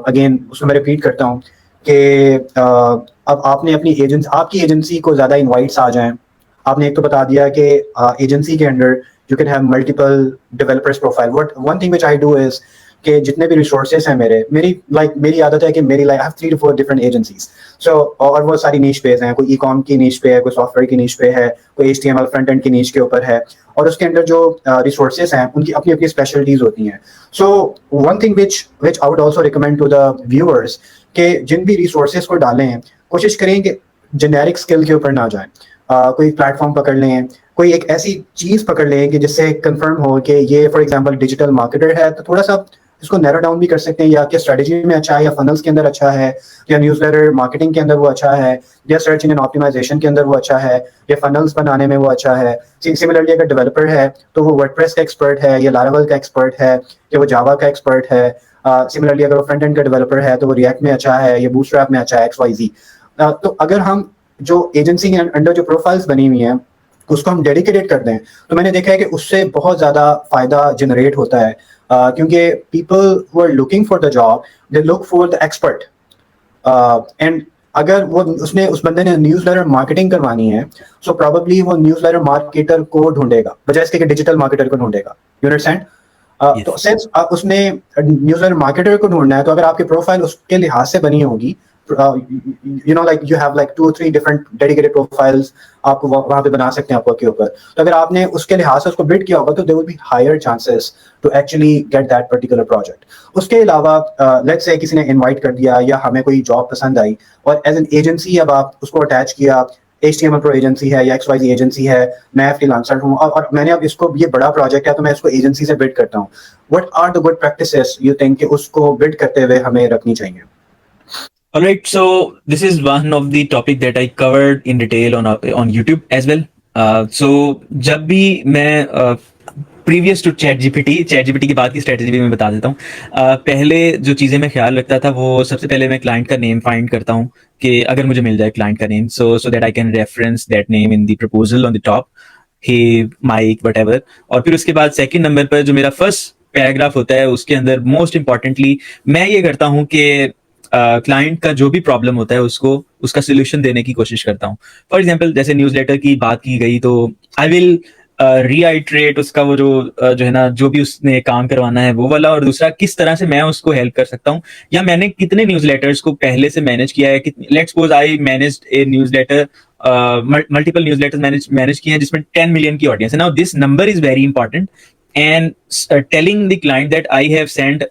A: अगेन उसको मैं रिपीट करता हूँ कि अब आपने अपनी एजेंसी, आपकी एजेंसी को ज़्यादा इनवाइट्स आ जाएं, आपने एक तो बता दिया कि एजेंसी के under you can have multiple developers profile. What one thing which I do is कि जितने भी रिसोर्सेज हैं मेरी आदत है कि मेरी like I have 3 to 4 different agencies. So और वो सारी नीश पेज हैं, कोई ई कॉम की नीश पे है, कोई सॉफ्टवेयर की नीश पे है, कोई HTML फ्रंट एंड की नीश के ऊपर है, और उसके अंदर जो रिसोर्सेज हैं उनकी अपनी अपनी स्पेशलिटीज होती हैं। So one thing which which I would also recommend to the viewers कि जिन भी रिसोर्सेज को डालें कोशिश करें कि जेनेरिक स्किल के ऊपर ना जाएं। कोई प्लेटफॉर्म पकड़ लें, कोई एक ऐसी चीज पकड़ लें कि जिससे कंफर्म हो कि ये फॉर एग्जांपल डिजिटल मार्केटर है, तो थोड़ा सा इसको नैरो डाउन भी कर सकते हैं, या कि स्ट्रेटजी में अच्छा है, या फनल्स के अंदर अच्छा है, या न्यूज़लेटर मार्केटिंग के अंदर वो अच्छा है, या सर्च इंजन ऑप्टिमाइजेशन के अंदर वो अच्छा है, या फनल्स बनाने में वो अच्छा है। सिमिलरली अगर डेवलपर है तो वो वर्डप्रेस का एक्सपर्ट है, या लारावेल का एक्सपर्ट है, या वो जावा का एक्सपर्ट है। सिमिलरली अगर वो फ्रंट एंड का डेवलपर है तो वो रिएक्ट में अच्छा है, या बूटस्ट्रैप में अच्छा है, XYZ। तो अगर हम जो एजेंसी के अंडर जो प्रोफाइल्स बनी हुई हैं उसको हम डेडिकेटेड कर दें, तो मैंने देखा है कि उससे बहुत ज़्यादा फायदा जनरेट होता है। क्योंकि people who are looking for the job they look for the expert. And अगर वो उसने उस बंदे ने न्यूज़लेटर मार्केटिंग करवानी है, सो प्रोबेबली वो न्यूज़लेटर मार्केटर को ढूंढेगा बजाय इसके कि डिजिटल मार्केटर को ढूंढेगा। You understand? तो
B: Yes.
A: सिंस उसने न्यूज़लेटर मार्केटर को ढूंढना है, तो अगर आपकी प्रोफाइल उसके लिहाज से बनी होगी, like you have like 2 or 3 different dedicated profiles आपको वहां पे बना सकते हैं आपको के ऊपर। तो अगर आपने उसके लिहाज से उसको बिल्ड किया होगा तो there will be higher chances to actually get that particular project. उसके अलावा लेट्स से किसी ने इनवाइट कर दिया या हमें कोई जॉब पसंद आई, और एज एन एजेंसी अब आप उसको अटैच किया, HTML प्रो एजेंसी है या XYZ एजेंसी है, मैं फ्रीलांसर हूँ, और मैंने अब इसको, ये बड़ा प्रोजेक्ट है तो मैं इसको एजेंसी से बिल्ड करता हूँ। What are the good practices you think कि उसको बिल्ड करते हुए हमें रखनी चाहिए?
B: All right, so this is one of the topic that I covered in detail on YouTube as well. So जब भी मैं प्रीवियस टू चैट जीपीटी के बाद की स्ट्रेटेजी भी मैं बता देता हूँ। पहले जो चीज़ें मैं ख्याल रखता था वो सबसे पहले मैं क्लाइंट का नेम फाइंड करता हूँ कि अगर मुझे मिल जाए क्लाइंट का name, so that I can reference that name in the proposal on the top, hey Mike whatever. और फिर उसके बाद सेकेंड नंबर पर जो मेरा फर्स्ट पैराग्राफ होता है उसके अंदर मोस्ट इंपॉर्टेंटली मैं ये करता हूँ कि क्लाइंट का जो भी प्रॉब्लम होता है उसको उसका सोल्यूशन देने की कोशिश करता हूँ। फॉर एग्जाम्पल जैसे न्यूज़लेटर की बात की गई तो आई विल रीआइट्रेट उसका वो जो है ना जो भी उसने काम करवाना है वो वाला, और दूसरा किस तरह से मैं उसको हेल्प कर सकता हूँ, या मैंने कितने न्यूज़लेटर्स को पहले से मैनेज किया है। Let's suppose I managed A newsletter, multiple newsletters manage किए हैं जिसमें 10 मिलियन की ऑडियंस है। Now this number is very important, and telling the client that I have sent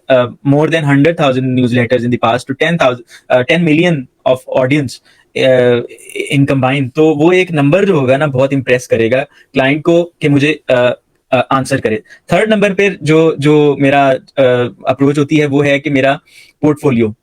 B: more than 100,000 newsletters in the past to 10 million of audience in combined, तो वो एक number जो होगा ना बहुत इंप्रेस करेगा क्लाइंट को कि मुझे आंसर करे। थर्ड नंबर पे जो जो मेरा अप्रोच होती है वो है कि मेरा पोर्टफोलियो।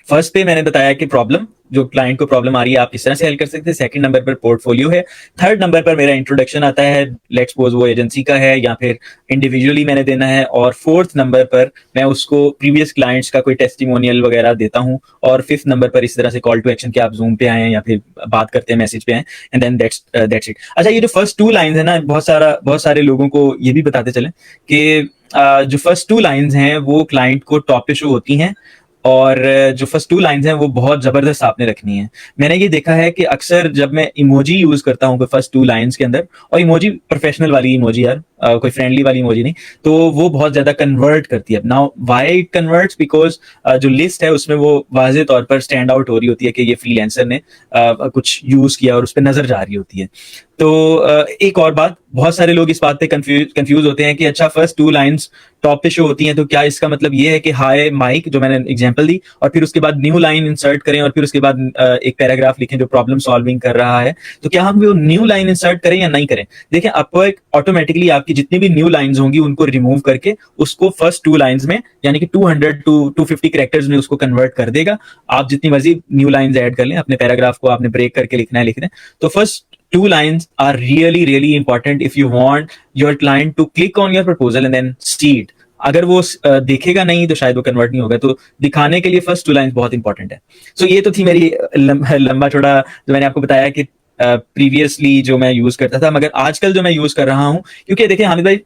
B: फर्स्ट पे मैंने बताया कि प्रॉब्लम, जो क्लाइंट को प्रॉब्लम आ रही है आप इस तरह से हेल्प कर सकते हैं। सेकंड नंबर पर पोर्टफोलियो है। थर्ड नंबर पर मेरा इंट्रोडक्शन आता है, लेट्स सपोज वो एजेंसी का है या फिर इंडिविजुअली मैंने देना है। और फोर्थ नंबर पर मैं उसको प्रीवियस क्लाइंट्स का कोई टेस्टिमोनियल वगैरह देता हूँ। और फिफ्थ नंबर पर इस तरह से कॉल टू एक्शन कि आप जूम पे आए या फिर बात करते हैं मैसेज पे आए, एंड देन दैट्स इट। अच्छा, ये जो फर्स्ट टू लाइन्स है ना, बहुत सारे लोगों को ये भी बताते चले कि जो फर्स्ट टू लाइन्स हैं वो क्लाइंट को टॉप पे शो होती हैं, और जो फर्स्ट टू लाइंस हैं वो बहुत जबरदस्त आपने रखनी है। मैंने ये देखा है कि अक्सर जब मैं इमोजी यूज करता हूँ फर्स्ट टू लाइंस के अंदर, और इमोजी प्रोफेशनल वाली इमोजी यार, कोई फ्रेंडली वाली इमोजी नहीं, तो वो बहुत ज्यादा कन्वर्ट करती है। Now why it converts, because जो लिस्ट है उसमें वो वाजे तौर पर स्टैंड आउट हो रही होती है कि ये फ्रीलांसर ने कुछ यूज किया और उस पर नजर जा रही होती है। तो एक और बात, बहुत सारे लोग इस बात पे कंफ्यूज होते हैं कि अच्छा फर्स्ट टू लाइंस टॉप पे शो होती हैं तो क्या इसका मतलब ये है कि हाय माइक, जो मैंने एग्जांपल दी, और फिर उसके बाद न्यू लाइन इंसर्ट करें और फिर उसके बाद एक पैराग्राफ लिखें जो प्रॉब्लम सॉल्विंग कर रहा है, तो क्या हम वो न्यू लाइन इंसर्ट करें या नहीं करें? देखिए अपवर्क ऑटोमेटिकली आपकी जितनी भी न्यू लाइंस होंगी उनको रिमूव करके उसको फर्स्ट टू लाइंस में, यानी कि 200 टू 250 कैरेक्टर्स में उसको कन्वर्ट कर देगा। आप जितनी मर्जी न्यू लाइंस ऐड कर लें, अपने पैराग्राफ को आपने ब्रेक करके लिखना है लिख दें। तो first two lines are really important if you want your client to click on your proposal and then see it. अगर वो देखेगा नहीं तो शायद वो कन्वर्ट नहीं होगा, तो दिखाने के लिए फर्स्ट टू लाइंस बहुत इंपॉर्टेंट है। सो ये तो थी मेरी लंबा छोड़ा जो मैंने आपको बताया कि प्रीवियसली जो मैं यूज करता था, मगर आजकल जो मैं यूज कर रहा हूँ, क्योंकि देखिए हामिद भाई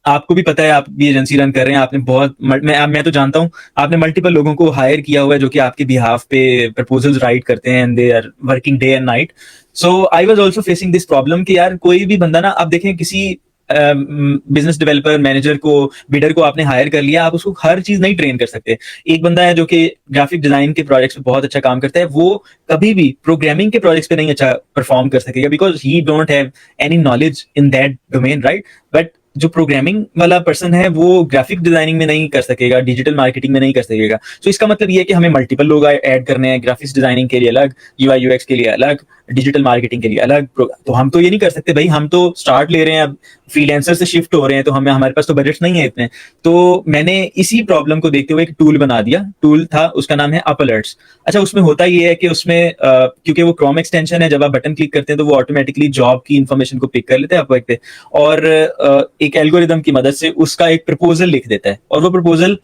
B: आपको भी पता है, आप भी एजेंसी रन कर रहे हैं, आपने बहुत मैं तो जानता हूँ आपने मल्टीपल लोगों को हायर किया हुआ है जो कि आपके बिहाफ पे प्रपोजल्स राइट करते हैं and they are working day and night. So I was also facing this problem कि यार कोई भी बंदा ना, आप देखें किसी बिजनेस डेवलपर मैनेजर को, बिडर को आपने हायर कर लिया, आप उसको हर चीज नहीं ट्रेन कर सकते. एक बंदा है जो कि ग्राफिक डिजाइन के प्रोजेक्ट्स पे बहुत अच्छा काम करता है, वो कभी भी प्रोग्रामिंग के प्रोजेक्ट्स पे नहीं अच्छा परफॉर्म कर सकेगा because he don't have any knowledge in that domain, right. But जो प्रोग्रामिंग वाला पर्सन है वो ग्राफिक डिजाइनिंग में नहीं कर सकेगा, डिजिटल मार्केटिंग में नहीं कर सकेगा. तो इसका मतलब ये है कि हमें मल्टीपल लोग ऐड करने हैं, ग्राफिक्स डिजाइनिंग के लिए अलग, यूआई यूएक्स के लिए अलग, डिजिटल मार्केटिंग के लिए अलग. तो हम तो ये नहीं कर सकते भाई, हम तो स्टार्ट ले रहे हैं, अब फ्रीलांसर से शिफ्ट हो रहे हैं, तो हमें हमारे पास तो बजट नहीं है इतने. तो मैंने इसी प्रॉब्लम को देखते हुए एक टूल बना दिया. टूल था, उसका नाम है अप अलर्ट्स. अच्छा, उसमें होता ये है कि उसमें क्योंकि वो क्रोम एक्सटेंशन है, जब आप बटन क्लिक करते हैं तो वो ऑटोमेटिकली जॉब की इन्फॉर्मेशन को पिक कर लेते हैं अपवर्क पे, और एक एल्गोरिदम की मदद से उसका एक प्रपोजल लिख देता है. और वो प्रपोजल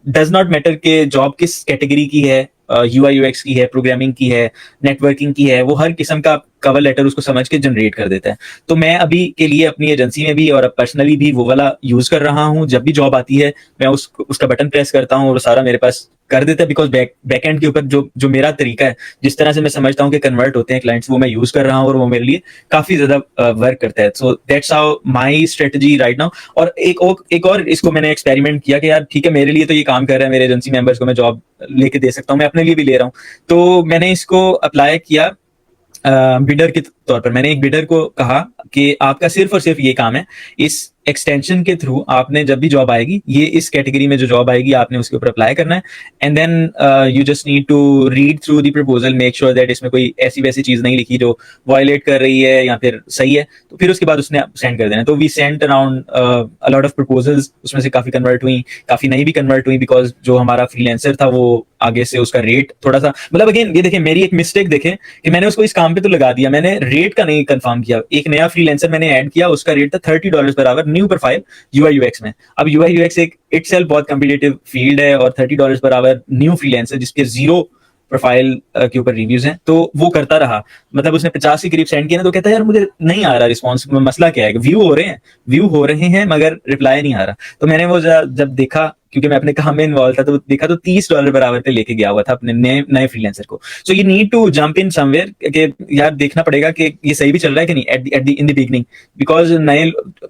B: डज नॉट मैटर कि जॉब किस कैटेगरी की है, यूआई यूएक्स की है, प्रोग्रामिंग की है, नेटवर्किंग की है, वो हर किस्म का कवर लेटर उसको समझ के जनरेट कर देता है. तो मैं अभी के लिए अपनी एजेंसी में भी और पर्सनली भी वो वाला यूज कर रहा हूँ. जब भी जॉब आती है मैं उसका बटन प्रेस करता हूँ और सारा मेरे पास कर देता है, बिकॉज बैकएंड के ऊपर जो जो मेरा तरीका है, जिस तरह से मैं समझता हूँ कि कन्वर्ट होते हैं क्लाइंट्स, वो मैं यूज कर रहा हूँ और वो मेरे लिए काफी ज्यादा वर्क करता है. So that's how my strategy right now. और एक और इसको मैंने एक्सपेरिमेंट किया कि यार ठीक है, मेरे लिए तो ये काम कर रहा है, मेरे एजेंसी मेंबर्स को मैं जॉब लेके दे सकता हूँ, मैं अपने लिए भी ले रहा हूँ. तो मैंने इसको अप्लाई किया बिडर के तौर पर. मैंने एक बिडर को कहा कि आपका सिर्फ और सिर्फ ये काम है, इस एक्सटेंशन के थ्रू आपने जब भी जॉब आएगी, ये इस कैटेगरी में जो जॉब आएगी आपने उसके ऊपर अप्लाई करना है. And then you just need to read through the proposal, make sure that इसमें कोई ऐसी वैसी चीज नहीं लिखी जो वायलेट कर रही है या फिर सही है. तो फिर उसके बाद उसने सेंड कर देना. तो we sent around a lot of proposals. उसमें से काफी कन्वर्ट हुई, काफी नहीं भी कन्वर्ट हुई, बिकॉज जो हमारा फ्रीलांसर था वो आगे से उसका रेट थोड़ा सा, मतलब अगेन ये देखें मेरी एक मिस्टेक देखें कि मैंने उसको इस काम पे तो लगा दिया, मैंने रेट का नहीं कंफर्म किया. एक नया फ्रीलांसर मैंने ऐड किया, उसका रेट था $30 per hour, new profile UI UX में. अब यूआई यूएक्स एक इटसेल्फ बहुत कम्पिटिटिव फील्ड है, और $30 पर आवर न्यू फ्रीलांसर जिसके जीरो प्रोफाइल के ऊपर रिव्यूज हैं, तो वो करता रहा. मतलब उसने 50 के करीब सेंड किया ना, तो कहता है यार मुझे नहीं आ रहा रिस्पॉन्स, मसला क्या है, व्यू हो रहे हैं मगर रिप्लाई नहीं आ रहा. तो मैंने वो जब देखा, क्योंकि मैं अपने काम में इन्वॉल्व था, तो देखा तो $30 पर आवर पे लेके गया हुआ था अपने नए नए फ्रीलांसर को. So you need to jump in somewhere कि यार देखना पड़ेगा कि ये सही भी चल रहा है कि नहीं at in the beginning, because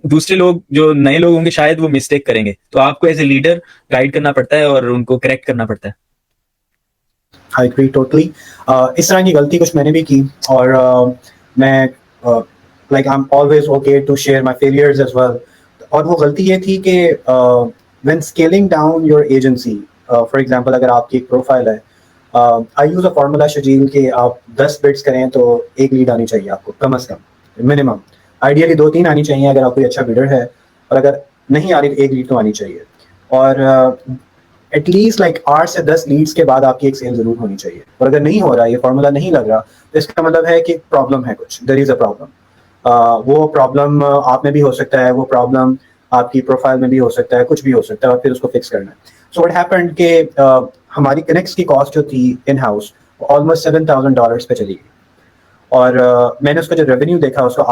B: दूसरे लोग जो नए लोग होंगे शायद वो मिस्टेक करेंगे, तो आपको एज ए लीडर गाइड करना पड़ता है और उनको करेक्ट करना पड़ता है.
A: I agree totally. इस तरह की गलती कुछ मैंने भी की, और मैं like I am always okay to share my failures as well. और वो गलती ये थी कि when scaling down your agency, for example अगर आपकी एक प्रोफाइल है, आई यूज अ फार्मूला शजील कि आप 10 बिड्स करें तो एक लीड आनी चाहिए आपको कम से कम, मिनिमम. आइडियली 2-3 आनी चाहिए अगर आप कोई अच्छा बिडर है, और अगर नहीं आ रही तो एक लीड तो आनी चाहिए. और एटलीस्ट लाइक 8 से 10 लीड्स के बाद आपकी एक सेल जरूर होनी चाहिए. और अगर नहीं हो रहा, ये फॉर्मूला नहीं लग रहा, तो इसका मतलब है कि प्रॉब्लम है, कुछ देयर इज अ प्रॉब्लम. वो प्रॉब्लम आप में भी हो सकता है, वो प्रॉब्लम आपकी प्रोफाइल में भी हो सकता है, कुछ भी हो सकता है, और फिर उसको फिक्स करना है. सो व्हाट हैपेंड कि हमारी कनेक्ट्स की कॉस्ट जो थी इन हाउस ऑलमोस्ट $7,000 पे चली गई. और मैंने उसका जो रेवेन्यू देखा, उसका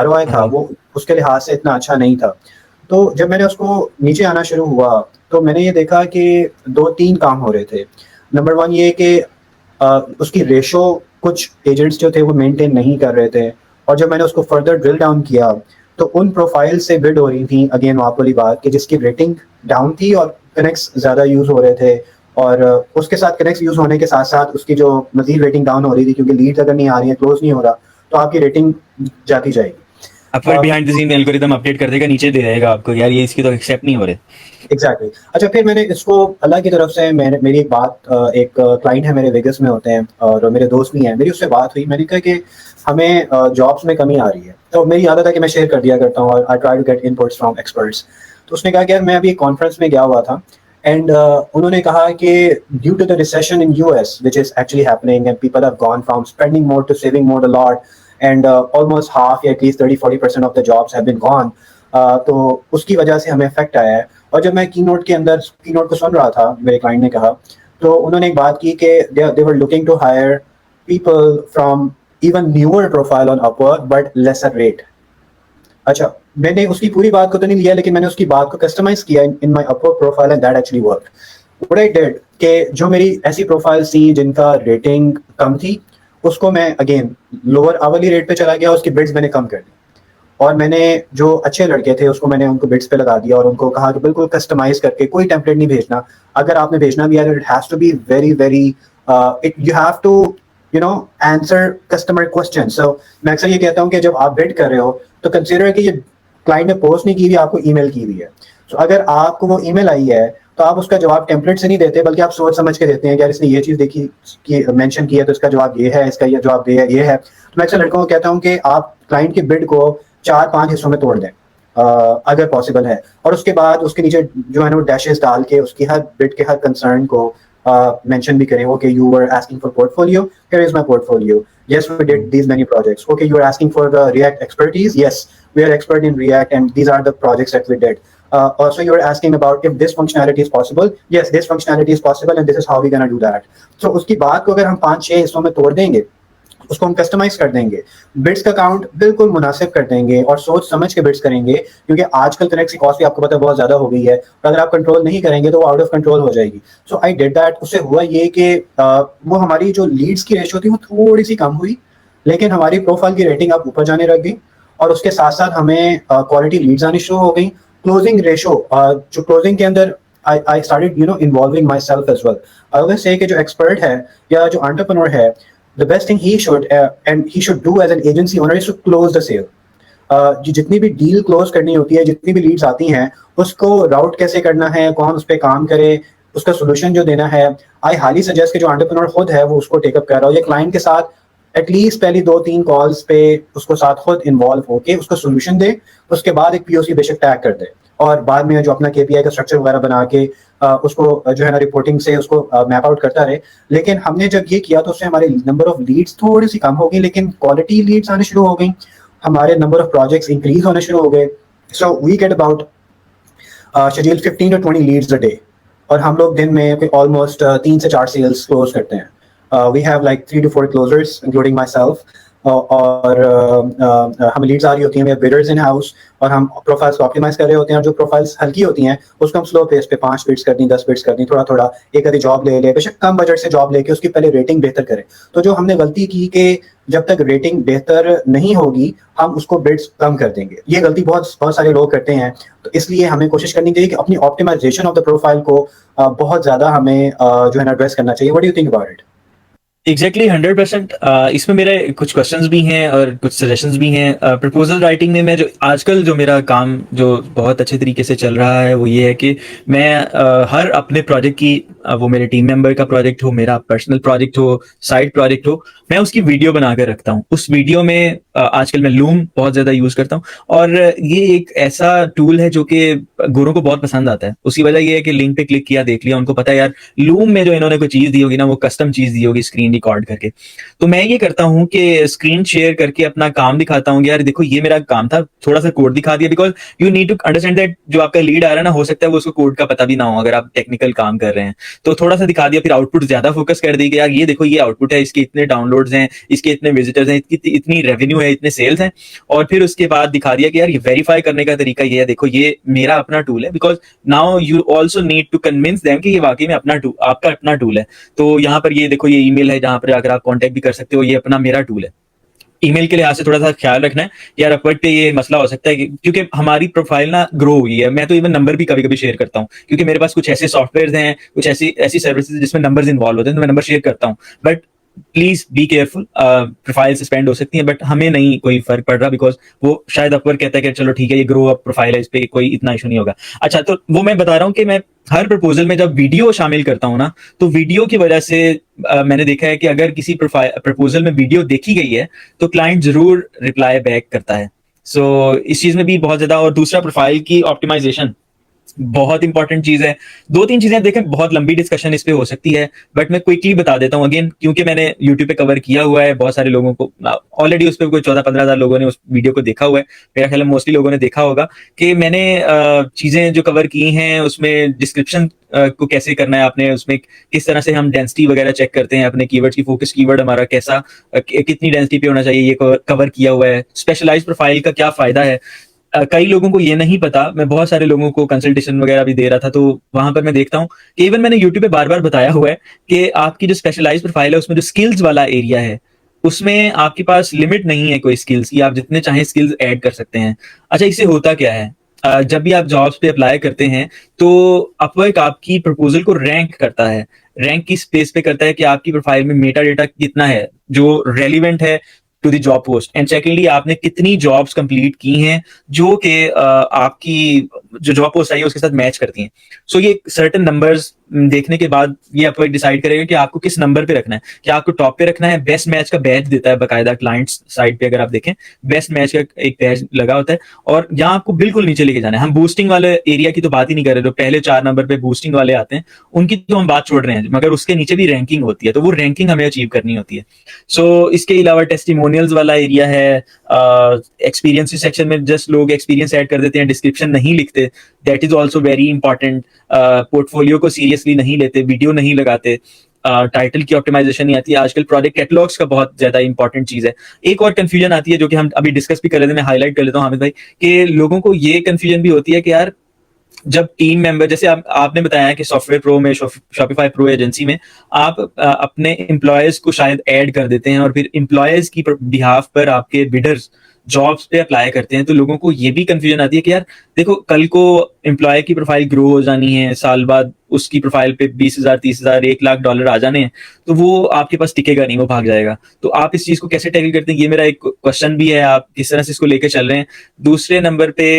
A: ROI था, वो उसके लिहाज से इतना अच्छा नहीं था. तो जब मैंने उसको नीचे आना शुरू हुआ, तो मैंने ये देखा कि 2-3 काम हो रहे थे. नंबर 1 ये कि उसकी रेशो कुछ एजेंट्स जो थे वो मेंटेन नहीं कर रहे थे. और जब मैंने उसको फर्दर ड्रिल डाउन किया, तो उन प्रोफाइल से बिड हो रही थी, अगेन वो वाली बात कि जिसकी रेटिंग डाउन थी और कनेक्ट्स ज़्यादा यूज़ हो रहे थे. और उसके साथ कनेक्ट्स यूज़ होने के साथ साथ उसकी जो मजीद रेटिंग डाउन हो रही थी, क्योंकि लीड्स अगर नहीं आ रही है, क्लोज नहीं हो रहा, तो आपकी रेटिंग जाती जाएगी.
B: Upwork behind the scene algorithm update कर देगा, नीचे दे देगा आपको यार ये इसकी तो एक्सेप्ट नहीं हो रहे.
A: एग्जैक्टली. अच्छा, फिर मैंने इसको अल्लाह की तरफ से, मेरी एक बात, एक क्लाइंट है मेरे, वेगस में होते हैं और मेरे दोस्त भी हैं, मेरी उससे बात हुई. मैंने कहा कि हमें जॉब्स में कमी आ रही है. तो मेरी आदत है कि मैं शेयर कर दिया करता हूँ, और I try to get inputs from experts. तो उसने कहा कि यार मैं अभी एक कॉन्फ्रेंस में गया हुआ था, एंड उन्होंने कहा कि due to the recession in US which is actually happening, and people have gone from spending more to saving more a lot, and almost half या at least 30-40% of the jobs have been gone. तो उसकी वजह से हमें effect आया है. और जब मैं कीनोट को सुन रहा था, मेरे क्लाइंट ने कहा, तो उन्होंने एक बात की कि they were looking to hire people from even newer profile on Upwork but lesser rate. अच्छा, मैंने उसकी पूरी बात को तो नहीं लिया, लेकिन मैंने उसकी बात को कस्टमाइज किया in my Upwork profile and that actually worked. What I did कि जो मेरी ऐसी प्रोफाइल्स थी जिनका रेटिंग कम थी, उसको मैं अगेन लोअर आवरली रेट पे चला गया, उसकी बिड्स मैंने कम कर दी, और मैंने जो अच्छे लड़के थे उसको मैंने उनको बिड्स पे लगा दिया और उनको कहा कि बिल्कुल कस्टमाइज करके, कोई टेम्पलेट नहीं भेजना, अगर आपने भेजना भी है it has to be very very it you have to you know answer customer question. So मैं अक्सर ये कहता हूँ कि जब आप बिड कर रहे हो तो कंसिडर कि ये क्लाइंट ने पोस्ट नहीं की हुई, आपको ईमेल की हुई है। सो अगर आपको वो ईमेल आई है तो आप उसका जवाब टेम्पलेट से नहीं देते, बल्कि आप सोच समझ के देते हैं कि यार इसने ये चीज़ देखी कि मेंशन की है तो इसका जवाब ये है, इसका ये जवाब ये है। तो मैं अक्सर लड़कों को कहता हूँ कि आप क्लाइंट की बिड को 4-5 हिस्सों में तोड़ दें अगर पॉसिबल है, और उसके बाद उसके नीचे जो है ना डैशेस डाल के उसकी हर बिट के हर कंसर्न को मेंशन भी करें। Okay, you were asking for portfolio, here is my portfolio, yes we did these many projects. Okay, you are asking for the React expertise, yes we are expert in React and these are the projects that we did. Also you are asking about if this functionality is possible, yes this functionality is possible and this is how we're gonna do that. So उसकी बात को अगर हम 5-6 हिस्सों में तोड़ देंगे, उसको हम कस्टमाइज कर देंगे, बिट्स का काउंट बिल्कुल मुनासिब कर देंगे और सोच समझ के बिट्स करेंगे, क्योंकि आजकल कनेक्ट की कॉस्ट भी आपको पता है बहुत ज़्यादा हो गई है, और अगर आप कंट्रोल नहीं करेंगे तो वो आउट ऑफ कंट्रोल हो जाएगी। सो आई डिड दैट। उससे हुआ ये कि वो हमारी जो लीड्स की रेशो थी वो थोड़ी सी कम हुई, लेकिन हमारी प्रोफाइल की रेटिंग अब ऊपर जाने लग गई, और उसके साथ साथ हमें क्वालिटी लीड्स आनी शुरू हो गई। क्लोजिंग रेशो, जो क्लोजिंग के अंदर I started involving myself as well. I always say कि जो एक्सपर्ट है या जो एंटरप्रेन्योर है, the best thing he should and he should do as an agency owner is to close the sale. जितनी भी डील क्लोज करनी होती है, जितनी भी लीड्स आती हैं, उसको राउट कैसे करना है, कौन उस पर काम करे, उसका सोल्यूशन जो देना है, आई हाईली सजेस्ट कि जो एंटरप्रेन्योर खुद है वो उसको टेकअप कर रहा हो, या क्लाइंट के साथ एटलीस्ट पहली 2-3 कॉल्स पे उसको साथ खुद इन्वॉल्व होके उसको सोल्यूशन दे, उसके बाद एक पीओसी बेशक टैग कर दे, और बाद में जो अपना केपीआई का स्ट्रक्चर वगैरह बना के उसको जो है ना रिपोर्टिंग से उसको मैप आउट करता रहे। लेकिन हमने जब ये किया तो उससे हमारी नंबर ऑफ लीड्स थोड़ी सी कम हो गई, लेकिन क्वालिटी लीड्स आने शुरू हो गई, हमारे नंबर ऑफ प्रोजेक्ट्स इंक्रीज होने शुरू हो गए। So we get about schedule 15 to 20 leads a day, और हम लोग दिन में ऑलमोस्ट 3 से 4 सेल्स क्लोज करते हैं। We have like 3 to 4 closers including myself, और हमें लीड्स आ रही होती हैं, we have bidders in house, और हम प्रोफाइल्स को ऑप्टिमाइज कर रहे होते हैं। और जो प्रोफाइल्स हल्की होती हैं उसको हम स्लो पेस पे 5 बिट्स कर दी, 10 बिट्स कर दी, थोड़ा थोड़ा एक आधी जॉब ले बेशक कम बजट से जॉब लेके उसकी पहले रेटिंग बेहतर करें। तो जो हमने गलती की कि जब तक रेटिंग बेहतर नहीं होगी हम उसको बिट्स कम कर देंगे, ये गलती बहुत बहुत सारे लोग करते हैं। तो इसलिए हमें कोशिश करनी चाहिए कि अपनी ऑप्टिमाइजेशन ऑफ द प्रोफाइल को बहुत ज्यादा हमें जो है ना एड्रेस करना चाहिए। What do you think about it?
B: Exactly 100%। इसमें मेरे कुछ क्वेश्चंस भी हैं और कुछ सजेशंस भी हैं। प्रपोजल राइटिंग में मैं जो आजकल जो मेरा काम जो बहुत अच्छे तरीके से चल रहा है वो ये है कि मैं हर अपने प्रोजेक्ट की वो मेरे टीम मेंबर का प्रोजेक्ट हो, मेरा पर्सनल प्रोजेक्ट हो, साइड प्रोजेक्ट हो, मैं उसकी वीडियो बना कर रखता हूँ। उस वीडियो में आजकल मैं लूम बहुत ज़्यादा यूज़ करता हूँ, और ये एक ऐसा टूल है जो कि गोरों को बहुत पसंद आता है। उसकी वजह ये है कि लिंक पे क्लिक किया, देख लिया, उनको पता है यार लूम में जो इन्होंने कोई चीज़ दी होगी ना वो कस्टम चीज़ दी होगी स्क्रीन रिकॉर्ड करके। तो मैं ये करता हूँ कि स्क्रीन शेयर करके अपना काम दिखाता हूँ कि यार देखो ये मेरा काम था, थोड़ा सा कोड दिखा दिया, because you need to understand that जो आपका लीड आ रहा है ना, हो सकता है वो उसको कोड का पता भी ना हो अगर आप टेक्निकल काम कर रहे हैं। तो थोड़ा सा दिखा दिया, फिर आउटपुट ज्यादा फोकस कर दी कि यार ये देखो ये आउटपुट है, इसके इतने डाउनलोड्स हैं, इसके इतने विजिटर्स हैं, इतनी रेवेन्यू है, इतने सेल्स हैं। और फिर उसके बाद दिखा दिया कि यार ये वेरीफाई करने का तरीका ये है, देखो ये मेरा अपना टूल है, because now you also need to convince them कि ये वाकई में अपना टूल, आपका अपना टूल है। तो यहाँ पर ये देखो ये ईमेल है जहां पर अगर आप कॉन्टेक्ट भी कर सकते हो, ये अपना मेरा टूल है। ईमेल के लिहाज से थोड़ा सा ख्याल रखना है यार, अपवर्क पे ये मसला हो सकता है क्योंकि हमारी प्रोफाइल ना ग्रो हुई है। मैं तो इवन नंबर भी कभी कभी शेयर करता हूँ, क्योंकि मेरे पास कुछ ऐसे सॉफ्टवेयर हैं, कुछ ऐसी ऐसी सर्विसेज जिसमें नंबर्स इन्वॉल्व होते हैं, तो मैं नंबर शेयर करता हूँ। But please be careful, profile suspend हो सकती है, बट हमें नहीं कोई फर्क पड़ रहा, बिकॉज वो शायद अपवर्क कहता है कि चलो ठीक है ये ग्रो अप प्रोफाइल है, इस पे कोई इतना इशू नहीं होगा। अच्छा, तो वो मैं बता रहा हूँ कि मैं हर प्रपोजल में जब वीडियो शामिल करता हूँ ना, तो वीडियो की वजह से मैंने देखा है कि अगर किसी प्रपोजल में वीडियो देखी गई है तो क्लाइंट जरूर रिप्लाई बैक करता है। सो इस चीज में भी बहुत ज्यादा। और दूसरा, प्रोफाइल की ऑप्टिमाइजेशन बहुत इंपॉर्टेंट चीज है। 2-3 चीजें देखें, बहुत लंबी डिस्कशन इस पे हो सकती है, बट मैं क्विकली बता देता हूँ अगेन, क्योंकि मैंने यूट्यूब पे कवर किया हुआ है, बहुत सारे लोगों को ऑलरेडी उस पर कोई 14-15 हजार लोगों ने उस वीडियो को देखा हुआ है। मेरा ख्याल है मोस्टली लोगों ने देखा होगा कि मैंने चीजें जो कवर की हैं उसमें डिस्क्रिप्शन को कैसे करना है आपने, उसमें किस तरह से हम डेंसिटी वगैरह चेक करते हैं अपने कीवर्ड्स की, फोकस कीवर्ड हमारा कैसा कितनी डेंसिटी पे होना चाहिए, ये कवर किया हुआ है। स्पेशलाइज्ड प्रोफाइल का क्या फायदा है, कई लोगों को ये नहीं पता, मैं बहुत सारे लोगों को कंसल्टेशन वगैरह भी दे रहा था, तो वहां पर मैं देखता हूँ कि इवन मैंने यूट्यूब पे बार बार बताया हुआ है कि आपकी जो स्पेशलाइज प्रोफाइल है उसमें जो स्किल्स वाला एरिया है उसमें आपके पास लिमिट नहीं है कोई स्किल्स की, आप जितने चाहें स्किल्स ऐड कर सकते हैं। अच्छा, इससे होता क्या है, जब भी आप जॉब्स पे अप्लाई करते हैं तो अपवर्क आपकी प्रपोजल को रैंक करता है। रैंक की स्पेस पे करता है कि आपकी प्रोफाइल में मेटा डेटा कितना है जो रेलिवेंट है to the job post, and secondly आपने कितनी जॉब्स कंप्लीट की हैं जो कि आपकी जो जॉब पोस्ट आई है उसके साथ मैच करती हैं। सो ये सर्टेन नंबर्स देखने के बाद ये आपको डिसाइड करेगा कि आपको किस नंबर पे रखना है। क्या आपको टॉप पे रखना है, बेस्ट मैच का बैच देता है बाकायदा क्लाइंट साइड पे, अगर आप देखें बेस्ट मैच का एक बैच लगा होता है, और यहाँ आपको बिल्कुल नीचे लेके जाना है। हम बूस्टिंग वाले एरिया की तो बात ही नहीं कर रहे, जो पहले 4 नंबर पे बूस्टिंग वाले आते हैं उनकी तो हम बात छोड़ रहे हैं, मगर उसके नीचे भी रैंकिंग होती है, तो वो रैंकिंग हमें अचीव करनी होती है। सो इसके अलावा टेस्टिमोनियल्स वाला एरिया है, एक्सपीरियंस सेक्शन में जस्ट लोग एक्सपीरियंस ऐड कर देते हैं, डिस्क्रिप्शन नहीं लिखते, that is also very important. Portfolio को सीरियसली नहीं लेते, वीडियो नहीं लगाते, टाइटल की ऑप्टिमाइजेशन नहीं आती है। आजकल प्रोजेक्ट कैटलॉग्स का बहुत ज्यादा इंपॉर्टेंट चीज है। एक और कंफ्यूजन आती है जो कि हम अभी डिस्कस भी कर रहे थे, मैं हाईलाइट कर लेता हूँ हामिद भाई, कि लोगों को ये कंफ्यूजन भी होती है कि यार जब टीम मेंबर, जैसे आपने बताया कि सॉफ्टवेयर प्रो में, शॉपिफाई प्रो एजेंसी में आप अपने एम्प्लॉयज को शायद ऐड कर देते हैं और फिर एम्प्लॉयज की बिहाफ पर आपके बिडर्स जॉब्स पे अप्लाई करते हैं, तो लोगों को ये भी कंफ्यूजन आती है कि यार देखो कल को एम्प्लॉय की प्रोफाइल ग्रो हो जानी है, साल बाद उसकी प्रोफाइल पे 20,000 30,000 1 लाख डॉलर आ जाने हैं, तो वो आपके पास टिकेगा नहीं, वो भाग जाएगा। तो आप इस चीज को कैसे टैकल करते हैं, ये मेरा एक क्वेश्चन भी है, आप किस तरह से इसको लेके चल रहे हैं। दूसरे नंबर पे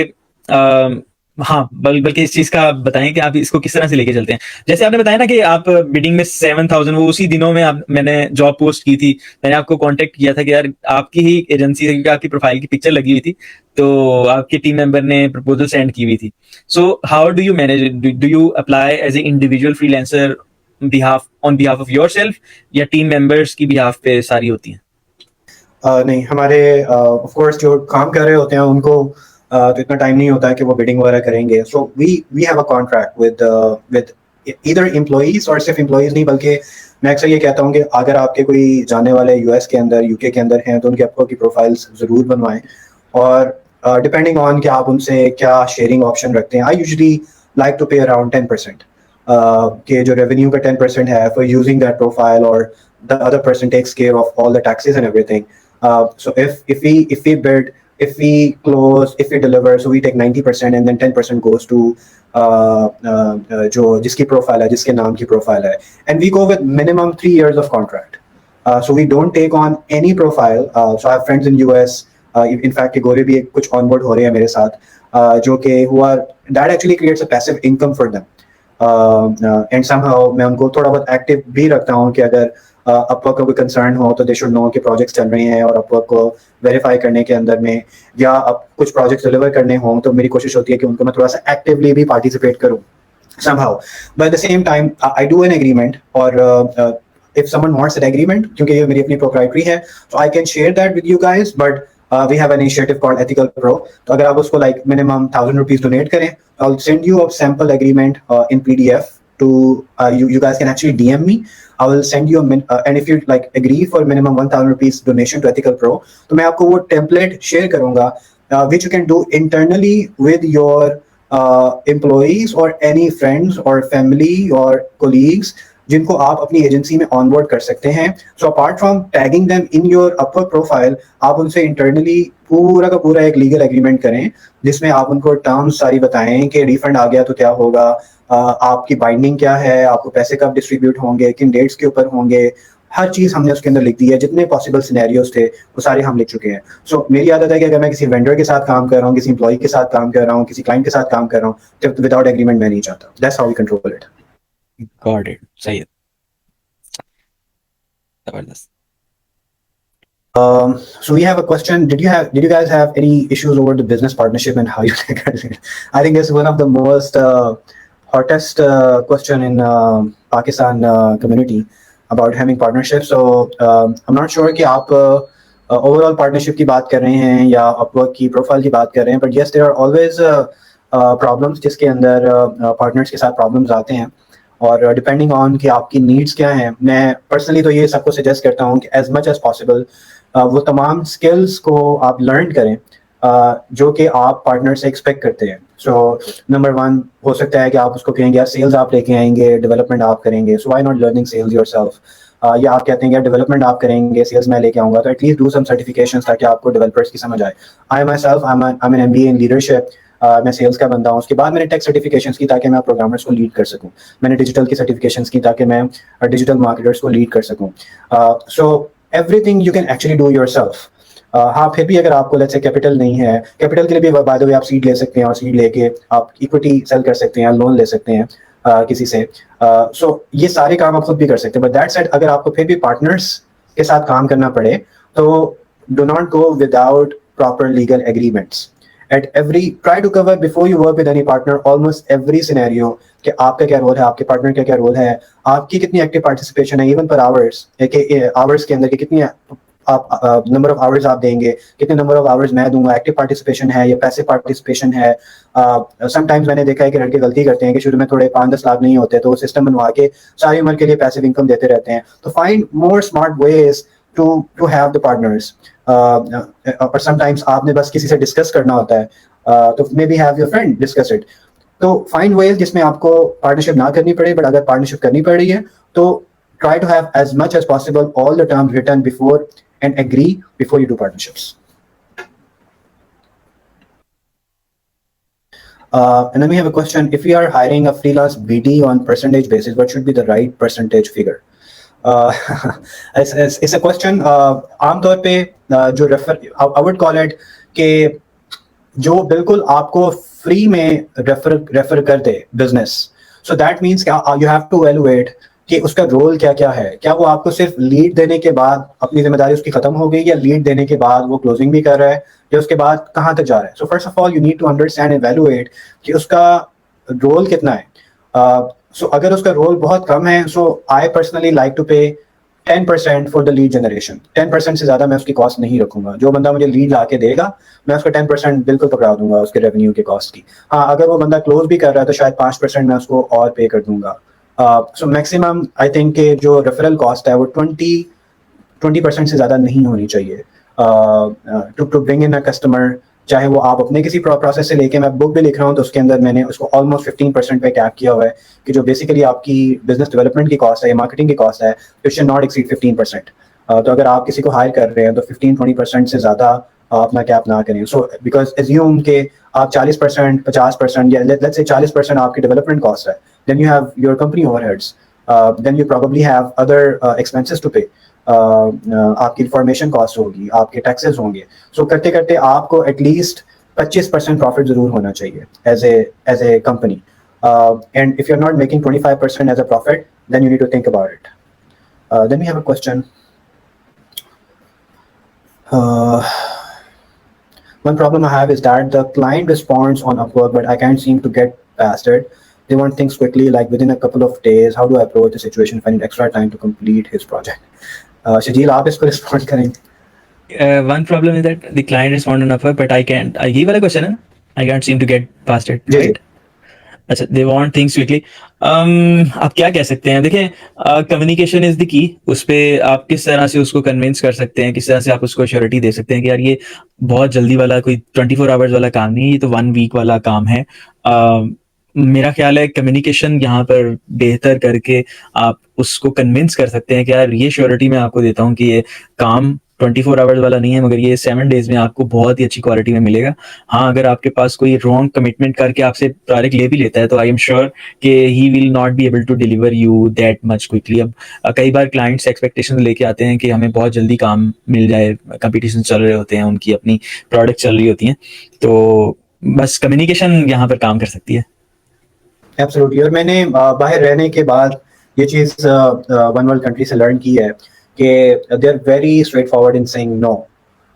B: हाँ, बल्कि इस चीज का आप बताएं कि आप इसको किस तरह से लेके चलते हैं। जैसे आपने बताया ना कि आप बिडिंग में 7,000, वो उसी दिनों में मैंने जॉब पोस्ट की थी, मैंने आपको कांटेक्ट किया था कि यार आपकी ही एजेंसी से, क्योंकि आपकी प्रोफाइल की पिक्चर लगी हुई थी, तो आपके टीम मेंबर ने प्रपोजल सेंड की हुई थी। So how do you manage, do you apply as a individual freelancer on behalf of yourself, या टीम मेंबर्स की बिहाफ पे सारी होती हैं?
A: नहीं, हमारे ऑफ कोर्स जो काम कर रहे होते हैं उनको तो इतना टाइम नहीं होता है कि वो बिडिंग वगैरह करेंगे। So we have a contract with either employees, और सिर्फ एम्प्लॉइज नहीं बल्कि मैं अक्सर ये कहता हूँ कि अगर आपके कोई जाने वाले यूएस के अंदर, यूके के अंदर हैं, तो उनके आपको की प्रोफाइल्स ज़रूर बनवाएं। और डिपेंडिंग ऑन कि आप उनसे क्या शेयरिंग ऑप्शन रखते हैं, I usually like to pay around 10%, के जो रेवेन्यू का 10% है फॉर यूजिंग दैट प्रोफाइल, और the other person takes care of all the taxes and everything. So if we build, if we close, if we deliver, so we take 90% and then 10% goes to जो जिसकी profile है, जिसके नाम की profile है, and we go with minimum 3 years of contract. So we don't take on any profile. So I have friends in US. In fact, गोरे भी कुछ onboard हो रहे हैं मेरे साथ, जो कि who are, that actually creates a passive income for them. And somehow मैं उनको थोड़ा बहुत एक्टिव भी रखता हूँ कि अगर अपवर्क का कोई कंसर्न हो तो दे शुड नो कि प्रोजेक्ट्स चल रहे हैं, और अपवर्क को वेरीफाई करने के अंदर में, या अब कुछ प्रोजेक्ट्स डिलीवर करने हों तो मेरी कोशिश होती है कि उनको मैं थोड़ा सा एक्टिवली भी पार्टिसिपेट करूँ somehow. But at the same time, I do an agreement, or if someone wants that agreement, क्योंकि ये मेरी अपनी proprietary है, so I can share that with you guys. But we have an initiative called Ethical Pro. तो अगर आप उसको like minimum 1,000 rupees donate करें, I'll send you a sample agreement in PDF to you guys can actually DM me. I will send you and if you like agree for minimum 1,000 rupees donation to Ethical Pro, तो मैं आपको वो template share करूँगा, which you can do internally with your employees or any friends or family or colleagues जिनको आप अपनी agency में onboard कर सकते हैं. So apart from tagging them in your Upwork profile, आप उनसे इंटरनली पूरा का पूरा एक लीगल एग्रीमेंट करें जिसमें आप उनको टर्म्स सारी बताएं कि रिफंड आ गया तो क्या होगा, आपकी बाइंडिंग क्या है, आपको पैसे कब डिस्ट्रीब्यूट होंगे, किन डेट्स के ऊपर होंगे, हर चीज हमने उसके अंदर लिख दी है. जितने पॉसिबल सिनेरियोज थे वो सारे हम लिख चुके हैं. सो मेरी आदत है कि अगर मैं किसी वेंडर के साथ काम कर रहा हूँ, किसी एम्प्लॉय के साथ काम कर रहा हूँ, किसी क्लाइंट के साथ काम कर रहा हूँ, तो विदाउट एग्रीमेंट मैं नहीं चाहता. That's how we control it.
B: Got it, सही है, जबरदस्त.
A: So we have a question. Did you guys have any issues over the business partnership and how you tackle it? I think it's one of the most hottest question in Pakistan community about having partnerships. So I'm not sure कि आप overall partnership की बात कर रहे हैं या Upwork की profile की बात कर रहे हैं, but yes, there are always problems जिसके अंदर partners के साथ problems आते हैं, और डिपेंडिंग ऑन कि आपकी नीड्स क्या हैं. मैं पर्सनली तो ये सबको सजेस्ट करता हूँ कि एज मच एज पॉसिबल वो तमाम स्किल्स को आप लर्न करें जो कि आप पार्टनर से एक्सपेक्ट करते हैं. सो नंबर वन हो सकता है कि आप उसको कहेंगे यार सेल्स आप लेके आएंगे, डेवलपमेंट आप करेंगे, so why not learning sales yourself. या आप कहते हैं यार डेवलपमेंट आप करेंगे, सेल्स मैं लेके आऊंगा, तो एटलीस्ट डू सम सर्टिफिकेशंस ताकि आपको डेवलपर्स की समझ आए. I myself I am an MBA in leadership. मैं सेल्स का बंदा हूँ. उसके बाद मैंने टेक सर्टिफिकेशंस की ताकि मैं प्रोग्रामर्स को लीड कर सकूँ. मैंने डिजिटल की सर्टिफिकेशंस की ताकि मैं डिजिटल मार्केटर्स को लीड कर सकूँ. So everything you can actually do yourself. हाँ, फिर भी अगर आपको लेट्स से कैपिटल नहीं है, कैपिटल के लिए भी बाय द वे आप सीड ले सकते हैं, और सीड लेके आप इक्विटी सेल कर सकते हैं, लोन ले सकते हैं किसी से. सो ये सारे काम आप खुद भी कर सकते हैं. बट दैट सेड, अगर आपको फिर भी पार्टनर्स के साथ काम करना पड़े तो do not go without proper legal agreements. At every try to cover before you work with any partner almost every scenario कि आपका क्या रोल है, आपके पार्टनर का क्या रोल है, आपकी कितनी एक्टिव पार्टिसिपेशन है इवन पर आवर्स के आवर्स के अंदर की कितनी आप नंबर ऑफ आवर्स आप देंगे, कितने नंबर ऑफ आवर्स मैं दूंगा, एक्टिव पार्टिसिपेशन है या पैसिव पार्टिसिपेशन है. समटाइम्स मैंने देखा है कि लड़के गलती करते हैं कि शुरू में थोड़े 5-10 लाख नहीं होते तो सिस्टम बनवा के सारी उम्र के लिए पैसिव इनकम देते रहते हैं. तो find more smart ways to have the partners. और समटाइम्स आपने बस किसी से डिस्कस करना होता है, तो maybe have your friend discuss it. तो फाइंड वेज जिसमें आपको पार्टनरशिप ना करनी पड़े, बट अगर पार्टनरशिप करनी पड़ रही है तो try to have as much as possible all the terms written before and agree before you do partnerships. And then we have a question: if we are hiring a freelance BD on percentage basis, what should be the right percentage figure? It's a question. आमतौर पे जो I would call it कि जो बिल्कुल आपको free में refer कर दे business. So that means you have to evaluate कि उसका रोल क्या क्या है. क्या वो आपको सिर्फ लीड देने के बाद अपनी जिम्मेदारी उसकी खत्म हो गई, या लीड देने के बाद वो क्लोजिंग भी कर रहा है, या उसके बाद कहाँ तक जा रहा है. So first of all you need to understand, evaluate कि उसका रोल कितना है. सो अगर उसका रोल बहुत कम है, सो आई पर्सनली लाइक टू पे 10% फॉर द लीड जनरेशन. 10% से ज्यादा मैं उसकी कॉस्ट नहीं रखूंगा. जो बंदा मुझे लीड ला के देगा मैं उसको 10% बिल्कुल पकड़ा दूंगा उसके रेवेन्यू के कॉस्ट की. हाँ, अगर वो बंदा क्लोज भी कर रहा है तो शायद 5% मैं उसको और पे कर दूंगा. सो मैक्सिमम आई थिंक के जो रेफरल कॉस्ट है वो 20% से ज़्यादा नहीं होनी चाहिए to bring in a customer. चाहे वो आप अपने किसी प्रोसेस से लेके, मैं बुक भी लिख रहा हूँ तो उसके अंदर मैंने उसको ऑलमोस्ट 15% पे कैप किया हुआ है कि जो बेसिकली आपकी बिजनेस डेवलपमेंट की कॉस्ट है या मार्केटिंग की कॉस्ट है, इट शुड नॉट एक्सीड 15%. तो अगर आप किसी को हायर कर रहे हैं तो 15-20% से ज़्यादा अपना कैप ना करें. सो बिकॉज एज्यूम के आप 40%, 50% या लेट्स से 40% आपकी डेवलपमेंट कॉस्ट है, then you have your company overheads, then you probably have other expenses to pay. आपकी फॉर्मेशन कॉस्ट होगी, आपके टैक्सेस होंगे. सो करते करते आपको एटलीस्ट 25% प्रॉफिट जरूर होना चाहिए as a company. And if you are not making 25% as a profit, then you need to think about it. Then we have a question. One problem I have is that the client responds on Upwork, but I can't seem to get past it. They want things quickly, like within a couple of days. How do I approach the situation if I need extra time to complete his project? Shajeel, आप इसको respond करेंगे.
B: One problem is that the client respond on offer, but I can't. I give a question. I can't seem to get past it.
A: Ji,
B: Right? अच्छा, they want things quickly. आप क्या कह सकते हैं, देखें, कम्युनिकेशन इज द की. उस पर आप किस तरह से उसको कन्विंस कर सकते हैं, किस तरह से आप उसको श्योरिटी दे सकते हैं कि यार ये बहुत जल्दी वाला कोई 24 आवर्स वाला काम नहीं, ये तो 1 वीक वाला काम है. मेरा ख्याल है कम्युनिकेशन यहाँ पर बेहतर करके आप उसको कन्विंस कर सकते हैं कि यार ये श्योरिटी मैं आपको देता हूँ कि ये काम 24 आवर्स वाला नहीं है, मगर ये 7 डेज में आपको बहुत ही अच्छी क्वालिटी में मिलेगा. हाँ, अगर आपके पास कोई रॉन्ग कमिटमेंट करके आपसे प्रोजेक्ट ले भी लेता है तो आई एम श्योर कि he will not be able to deliver you that much quickly. अब कई बार क्लाइंट्स एक्सपेक्टेशन लेके आते हैं कि हमें बहुत जल्दी काम मिल जाए, कंपटीशन चल रहे होते हैं, उनकी अपनी प्रोडक्ट चल रही होती हैं, तो बस कम्युनिकेशन यहाँ पर काम कर सकती है.
A: एब्सोल्युटली. और मैंने बाहर रहने के बाद ये चीज़ वन वर्ल्ड कंट्री से लर्न की है कि they are very straight forward in saying no.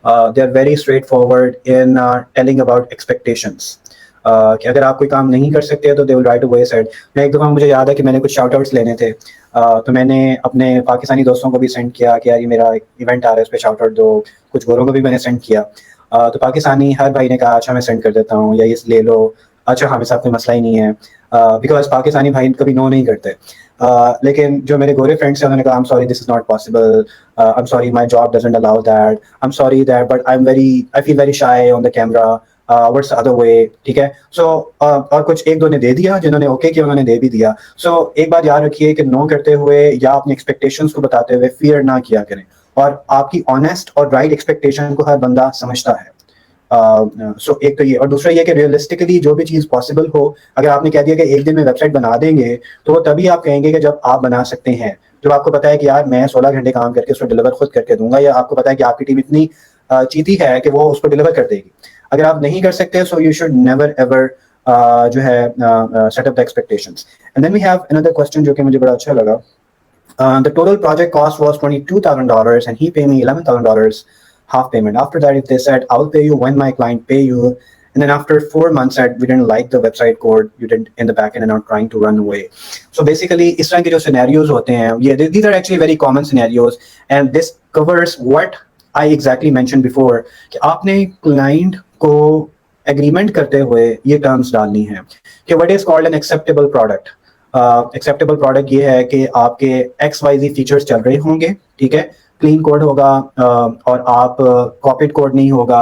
A: They are very straight forward in telling about expectations. कि अगर आप कोई काम नहीं कर सकते तो they will right to way side. मैं एक दफ़ा, मुझे याद है कि मैंने कुछ शाउट आउट्स लेने थे, तो मैंने अपने पाकिस्तानी दोस्तों को भी सेंड किया कि यार ये मेरा एक इवेंट आ रहा है, उस पर शाउट आउट दो. कुछ गोरों को भी मैंने सेंड किया. तो पाकिस्तानी हर भाई ने कहा अच्छा मैं सेंड कर देता हूँ, या ये ले लो, अच्छा हामिद साहब कोई मसला ही नहीं है, बिकॉज पाकिस्तानी भाई कभी नो नहीं करते। लेकिन जो मेरे गोरे फ्रेंड्स हैं उन्होंने कहा I am sorry this is not possible, I am sorry my job doesn't allow that, I am sorry that but I feel very shy on the camera, what's other way, ठीक है। सो और कुछ एक दो ने दे दिया, जिन्होंने ओके किया उन्होंने दे भी दिया। सो एक बात याद रखिए कि नो करते हुए या अपनी एक्सपेक्टेशंस को बताते हुए फियर ना किया करें, और आपकी ऑनेस्ट और राइट एक्सपेक्टेशन को हर बंदा समझता है। सो एक तो ये, और दूसरा ये कि रियलिस्टिकली जो भी चीज़ पॉसिबल हो, अगर आपने कह दिया कि एक दिन में वेबसाइट बना देंगे, तो वो तभी आप कहेंगे कि जब आप बना सकते हैं, जब आपको पता है कि यार मैं 16 घंटे काम करके उसको डिलीवर खुद करके दूंगा, या आपको पता है कि आपकी टीम इतनी चीती है कि वो उसको डिलीवर कर देगी। अगर आप नहीं कर सकते, so you should never ever जो है set up the expectations. And then we have another question जो कि मुझे बड़ा अच्छा लगा। The total project cost was $22,000 and he paid me $11,000 half payment. After that, if they said, I'll pay you when my client pay you. And then after 4 months said, we didn't like the website code, you did in the backend and are trying to run away. So basically, इस तरह के जो scenarios होते हैं, yeah, these are actually very common scenarios. And this covers what I exactly mentioned before, कि आपने client को agreement करते हुए ये terms डालनी है कि what is called an acceptable product. Acceptable product ये है कि आपके XYZ फीचर्स चल रहे होंगे, ठीक है, क्लीन कोड होगा, और आप कॉपीड कोड नहीं होगा,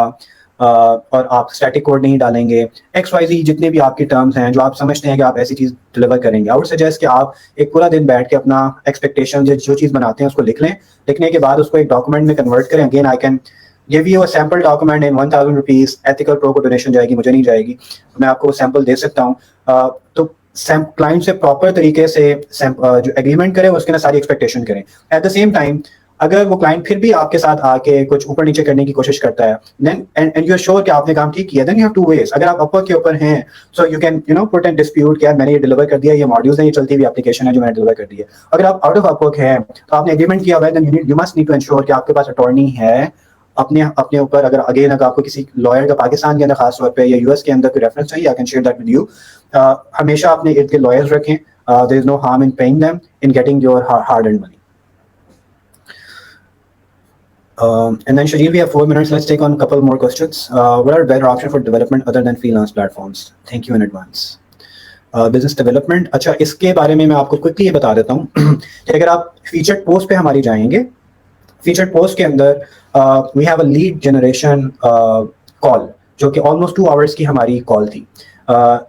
A: और आप स्टैटिक कोड नहीं डालेंगे। XYZ जितने भी आपके टर्म्स हैं जो आप समझते हैं कि आप ऐसी चीज़ डिलीवर करेंगे, आई वुड सजेस्ट कि आप एक पूरा दिन बैठ के अपना एक्सपेक्टेशन जो चीज़ बनाते हैं उसको लिख लें। लिखने के बाद उसको एक डॉक्यूमेंट में कन्वर्ट करें। Again I can give you a sample document in 1000 rupees, ethical pro को डोनेशन जाएगी, मुझे नहीं जाएगी, मैं आपको सैम्पल दे सकता हूँ। तो क्लाइंट से प्रॉपर तरीके से जो एग्रीमेंट करें उसके ना सारी एक्सपेक्टेशन करें। एट द सेम टाइम अगर वो क्लाइंट फिर भी आपके साथ आके कुछ ऊपर नीचे करने की कोशिश करता है, then and you are sure कि आपने काम ठीक किया, then you have to wage. अगर आप अपवर्क के ऊपर हैं, so you can put and dispute कि यार मैंने ये डिलीवर कर दिया, ये मॉड्यूल्स हैं, ये चलती हुई एप्लीकेशन है जो मैंने डिलीवर कर दी है। अगर आप आउट ऑफ अपवर्क है तो आपने एग्रीमेंट किया हुआ है, then you must need to ensure कि आपके पास अटॉर्नी है अपने अपने ऊपर। अगर अगेन अगर आपको किसी लॉयर का पाकिस्तान के अंदर खास तौर पे या यूएस के अंदर कोई रेफरेंस चाहिए, I can share that with you. हमेशा अपने इर्द गिर्द लॉयर्स रखें। There is no harm in paying them in getting your hard earned money. And then Shajeel, we have 4 minutes. Let's take on a couple more questions. What are better options for development other than freelance platforms? Thank you in advance. Business development, अच्छा इसके बारे में मैं आपको quickly ये बता देता हूँ कि अगर आप फीचर्ड पोस्ट पे हमारी जाएंगे, फीचर्ड पोस्ट के अंदर we have a lead generation call जो कि ऑलमोस्ट 2 आवर्स की हमारी कॉल थी,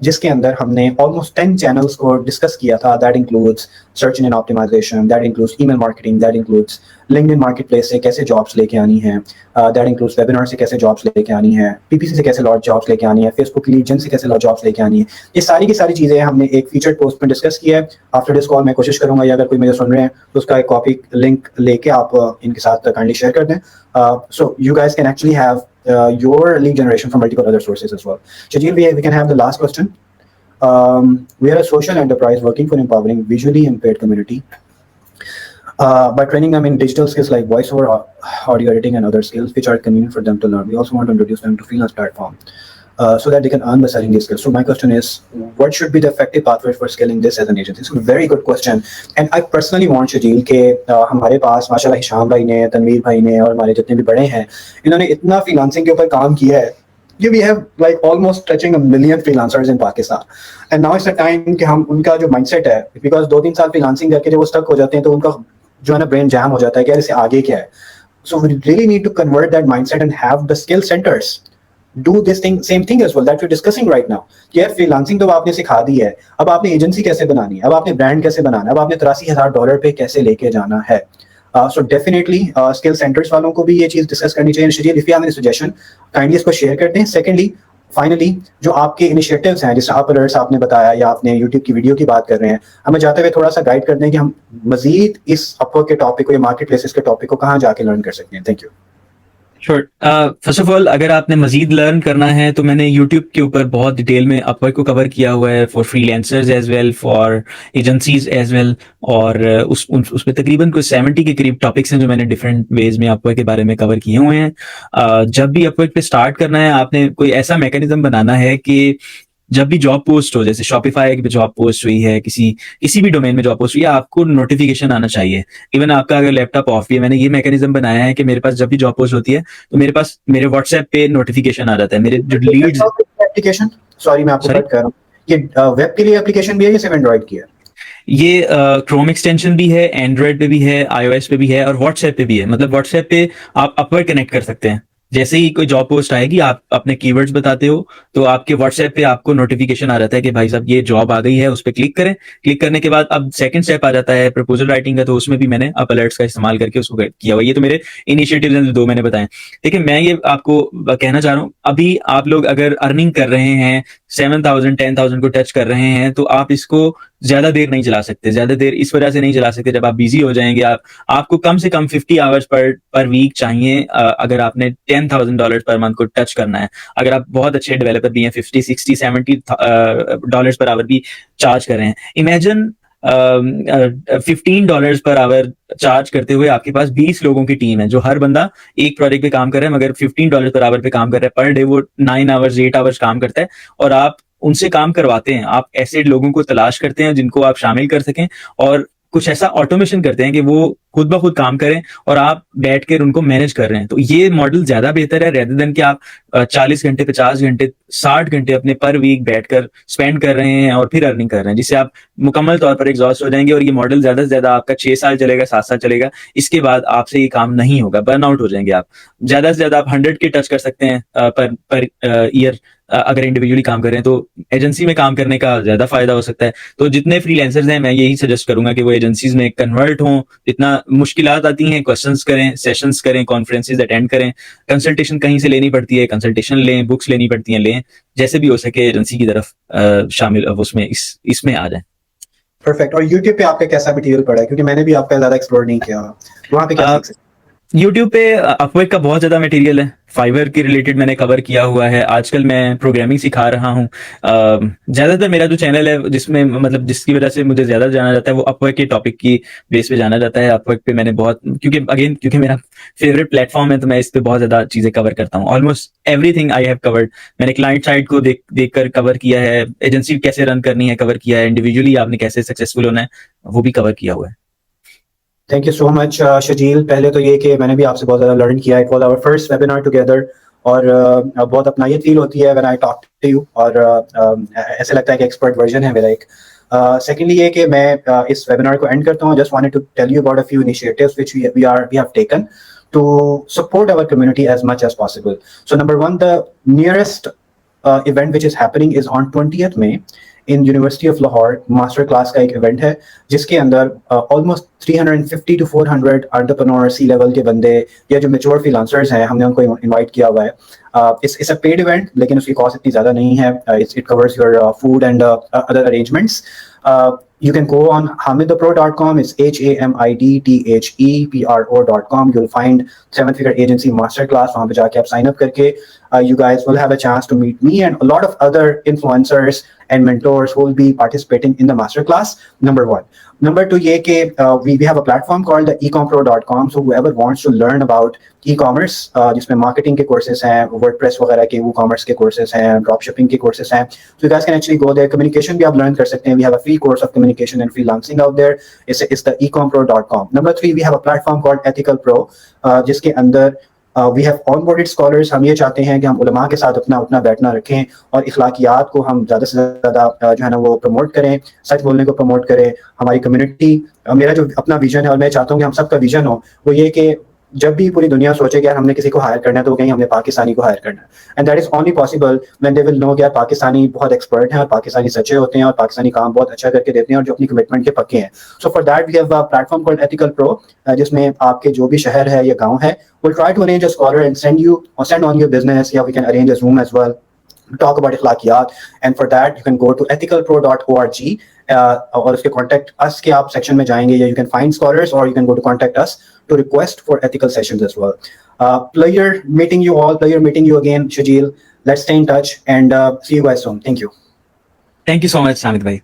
A: जिसके अंदर हमने ऑलमोस्ट 10 चैनल्स को डिस्कस किया था। That includes search engine optimisation, that includes email marketing, that includes LinkedIn marketplace से कैसे जॉब्स लेके आनी है, दैट इंक्लूड्स वेबिनार से कैसे जॉब्स लेके आनी है, पीपीसी से कैसे लॉट जॉब्स लेके आनी है, फेसबुक लीड जन से कैसे लॉट जॉब्स लेके आनी है। ये सारी की सारी चीज़ें हमने एक फीचर्ड पोस्ट में डिस्कस किया है। आफ्टर दिस कॉल मैं कोशिश करूंगा, या अगर कोई मुझे सुन रहे हैं तो उसका एक कॉपी लिंक लेके आप इनके साथ काइंडली शेयर कर दें, so you guys can actually have your lead generation from multiple other sources as well. Shajeel, we can have the last question. We are a social enterprise working for empowering visually impaired community by training them in digital skills like voiceover, audio editing, and other skills which are convenient for them to learn. We also want to introduce them to freelance platform so that they can earn by selling these skills. So my question is, what should be the effective pathway for scaling this as an agency? It's a very good question, and I personally want Shajeel के हमारे पास माशाल्लाह Hisham भाई ने, तनवीर भाई ने और हमारे जितने भी बड़े हैं, इन्होंने इतना फ्रीलांसिंग के ऊपर काम किया है कि we have like almost touching 1 million freelancers in Pakistan, and now it's the time कि हम उनका जो mindset है, because 2-3 साल फ्रीलांसिंग करके जब वो stuck हो जाते हैं तो उनका जो है ना ब्रेन जैम हो जाता है कि यार इससे आगे क्या है। So we really need to convert that mindset and have the skill centers do this same thing as well that we're discussing right now. यार फ्रीलांसिंग तो आपने सिखा दी है, अब आपने एजेंसी कैसे बनानी है, अब आपने ब्रांड कैसे बनाना है, अब आपने $83,000 पे कैसे लेके जाना है। So definitely skill centers वालों को भी ये चीज डिस्कस करनी चाहिए। Shajeel, if you have any suggestion, kindly इसको शेयर करते हैं। Secondly, फाइनली जो आपके इनिशिएटिव्स हैं, जैसे अपवर्क आपने बताया या आपने यूट्यूब की वीडियो की बात कर रहे हैं, हमें जाते हुए थोड़ा सा गाइड कर दें कि हम मजीद इस अपवर्क के टॉपिक को या मार्केट प्लेसेस के टॉपिक को कहाँ जाके लर्न कर सकते हैं। Thank you.
B: Sure. First of all, अगर आपने मजीद लर्न करना है तो मैंने यूट्यूब के ऊपर बहुत डिटेल में अपवर्क को कवर किया हुआ है, for freelancers as well, for agencies as well, और उसमें तकरीबन कुछ 70 के करीब टॉपिक्स हैं जो मैंने डिफरेंट वेज में अपवर्क के बारे में कवर किए हुए हैं। जब भी अपवर्क पे स्टार्ट करना है, आपने कोई ऐसा मैकेनिज्म बनाना है कि जब भी जॉब पोस्ट हो, जैसे शॉपिफाई पे जॉब पोस्ट हुई है, किसी भी डोमेन में जॉब पोस्ट हुई है, आपको नोटिफिकेशन आना चाहिए। इवन आपका अगर लैपटॉप ऑफ भी है, मैंने ये मैकेनिज्म बनाया है कि मेरे पास जब भी जॉब पोस्ट होती है तो मेरे पास मेरे व्हाट्सएप पे नोटिफिकेशन आ जाता है, मेरे जो लीड्स।
A: एप्लीकेशन, सॉरी मैं आपको
B: सॉरी,
A: कट कर रहा हूँ, ये वेब के लिए एप्लीकेशन भी है या सिर्फ एंड्रॉइड की है?
B: ये क्रोम एक्सटेंशन भी है, एंड्रॉयड पे भी है, आईओएस पे भी है और व्हाट्सएप पे भी है। मतलब व्हाट्सएप पे आप अपवर्क कनेक्ट कर सकते हैं। जैसे ही कोई जॉब पोस्ट आएगी, आप अपने कीवर्ड्स बताते हो तो आपके व्हाट्सएप पे आपको नोटिफिकेशन आ जाता है कि भाई साहब ये जॉब आ गई है, उस पर क्लिक करें। क्लिक करने के बाद अब सेकंड स्टेप आ जाता है प्रपोजल राइटिंग का, तो उसमें भी मैंने अप अलर्ट्स का इस्तेमाल करके उसको किया हुआ। ये तो मेरे इनिशिएटिव्स हैं जो दो मैंने बताए। देखिए मैं ये आपको कहना चाह रहा हूँ, अभी आप लोग अगर अर्निंग कर रहे हैं, 7,000 10,000 को टच कर रहे हैं, तो आप इसको ज्यादा देर नहीं चला सकते। ज्यादा देर इस वजह से नहीं चला सकते, जब आप बिजी हो जाएंगे, आपको कम से कम 50 आवर्स पर वीक चाहिए अगर आपने $10,000 पर मंथ को टच करना है। अगर आप बहुत अच्छे डेवलपर भी हैं, 50 60 70 डॉलर्स पर आवर भी चार्ज कर रहे हैं। इमेजिन $15 पर आवर चार्ज करते हुए आपके पास 20 लोगों की टीम है, जो हर बंदा एक प्रोजेक्ट पे काम कर रहा है, मगर $15 पर आवर पे काम कर रहा है। पर डे वो 9 आवर्स 8 आवर्स काम करता है और आप उनसे काम करवाते हैं। आप ऐसे लोगों को तलाश करते हैं जिनको आप शामिल कर सकें और कुछ ऐसा ऑटोमेशन करते हैं कि वो खुद ब खुद काम करें और आप बैठ कर उनको मैनेज कर रहे हैं। तो ये मॉडल ज्यादा बेहतर है रेदर देन कि आप 40 घंटे 50 घंटे 60 घंटे अपने पर वीक बैठकर स्पेंड कर रहे हैं और फिर अर्निंग कर रहे हैं, जिससे आप मुकम्मल तौर पर एग्जॉस्ट हो जाएंगे। और ये मॉडल ज्यादा से ज्यादा आपका 6 साल चलेगा, 7 साल चलेगा। इसके बाद आपसे ये काम नहीं होगा, बर्न आउट हो जाएंगे आप। ज्यादा से ज्यादा आप 100 के टच कर सकते हैं पर ईयर अगर इंडिविजुअली काम कर रहे हैं। तो एजेंसी में काम करने का ज्यादा फायदा हो सकता है। तो जितने फ्रीलांसर्स हैं, मैं यही सजेस्ट करूंगा कि वो एजेंसीज में कन्वर्ट हों। जितना मुश्किलात आती हैं, क्वेश्चंस करें, सेशंस करें, कॉन्फ्रेंसेज अटेंड करें, कंसल्टेशन कहीं से लेनी पड़ती है, कंसल्टेशन लें, बुक्स लेनी पड़ती हैं, लें। जैसे भी हो सके एजेंसी की तरफ शामिल उसमें इसमें आ जाए।
A: परफेक्ट। और यूट्यूब पे आपका कैसा मटेरियल पड़ा है, क्योंकि मैंने भी आपका ज्यादा एक्सप्लोर नहीं किया, वहाँ पे क्या सीख सकते
B: यूट्यूब पे अपवर्क का बहुत ज्यादा मटेरियल है। फाइवर के रिलेटेड मैंने कवर किया हुआ है। आजकल मैं प्रोग्रामिंग सिखा रहा हूँ। ज्यादातर मेरा जो चैनल है, जिसमें मतलब जिसकी वजह से मुझे ज्यादा जाना जाता है, वो अपवर्क के टॉपिक की बेस पे जाना जाता है। अपवर्क पे मैंने बहुत, क्योंकि मेरा फेवरेट प्लेटफॉर्म है, तो मैं इस पे बहुत ज्यादा चीजें कवर करता हूँ। Almost everything I have covered. मैंने क्लाइंट साइड को देख कर कवर किया है, एजेंसी कैसे रन करनी है कवर किया है, इंडिविजुअली आपने कैसे सक्सेसफुल होना है वो भी कवर किया हुआ है।
A: Thank you so much Shajeel. पहले तो ये कि मैंने भी आपसे बहुत ज़्यादा लर्न किया। It was our first webinar together, और बहुत अपनायत फील होती है when I talk to you, और ऐसे लगता है कि एक्सपर्ट वर्जन है मेरा एक। सेकेंडली ये कि मैं इस वेबिनार को एंड करता हूँ। Just wanted to tell you about a few initiatives which we have taken to support our community as much as possible. So number one, the nearest event which is happening is on 20th May in University of Lahore. Master class का एक event है जिसके अंदर almost 350 to 400 entrepreneur C level के बंदे या जो mature freelancers हैं, हमने उनको इनवाइट किया हुआ है। इट्स अ पेड इवेंट, लेकिन उसकी कॉस्ट इतनी ज़्यादा नहीं है। It covers your food and other arrangements. You can go on hamidthepro.com. It's HAMIDTHEPRO.com. You'll find 7-figure agency masterclass. वहाँ पे जाके आप sign up करके you guys will have a chance to meet me and a lot of other influencers and mentors who will be participating in the masterclass. Number one. Number two, ये कि we have a platform called the ecompro.com. So whoever wants to learn about e-commerce, जिसमें marketing के courses हैं, WordPress वगैरह के WooCommerce के courses हैं, dropshipping के courses हैं, so you guys can actually go there. Communication भी आप learn कर सकते हैं. We have a free course of communication and freelancing out there. It's the ecompro.com. Number three, we have a platform called Ethical Pro, जिसके अंदर we have onboarded scholars. हम ये चाहते हैं कि हम उलमा के साथ अपना उतना बैठना रखें और इखलाकियात को हम ज़्यादा से ज़्यादा जो है ना वो प्रमोट करें, सच बोलने को प्रमोट करें। हमारी कम्युनिटी, मेरा जो अपना विजन है और मैं चाहता हूँ कि हम सबका विजन हो, वो ये कि जब भी पूरी दुनिया सोचे कि यार हमने किसी को हायर करना है, तो कहीं हमने पाकिस्तानी को हायर करना है। And that is only possible when they will know कि यार पाकिस्तानी बहुत एक्सपर्ट हैं और पाकिस्तानी सच्चे होते हैं और पाकिस्तानी काम बहुत अच्छा करके देते हैं और जो अपनी कमिटमेंट के पक्के हैं। So for that we have a platform called Ethical Pro, जिसमें आपके जो भी शहर है या गाँव है, we'll try to arrange a scholar and send on your business. Yeah, we can arrange a Zoom as well to talk about ikhlaqiyat. And for that, you can go to ethicalpro.org. और उसके contact us के आप section में जाएंगे, या you can find scholars or you can go to contact us to request for ethical sessions as well. Pleasure meeting you all. Pleasure meeting you again, Shajeel. Let's stay in touch and see you guys soon. Thank you.
B: Thank you so much, Hamid bhai.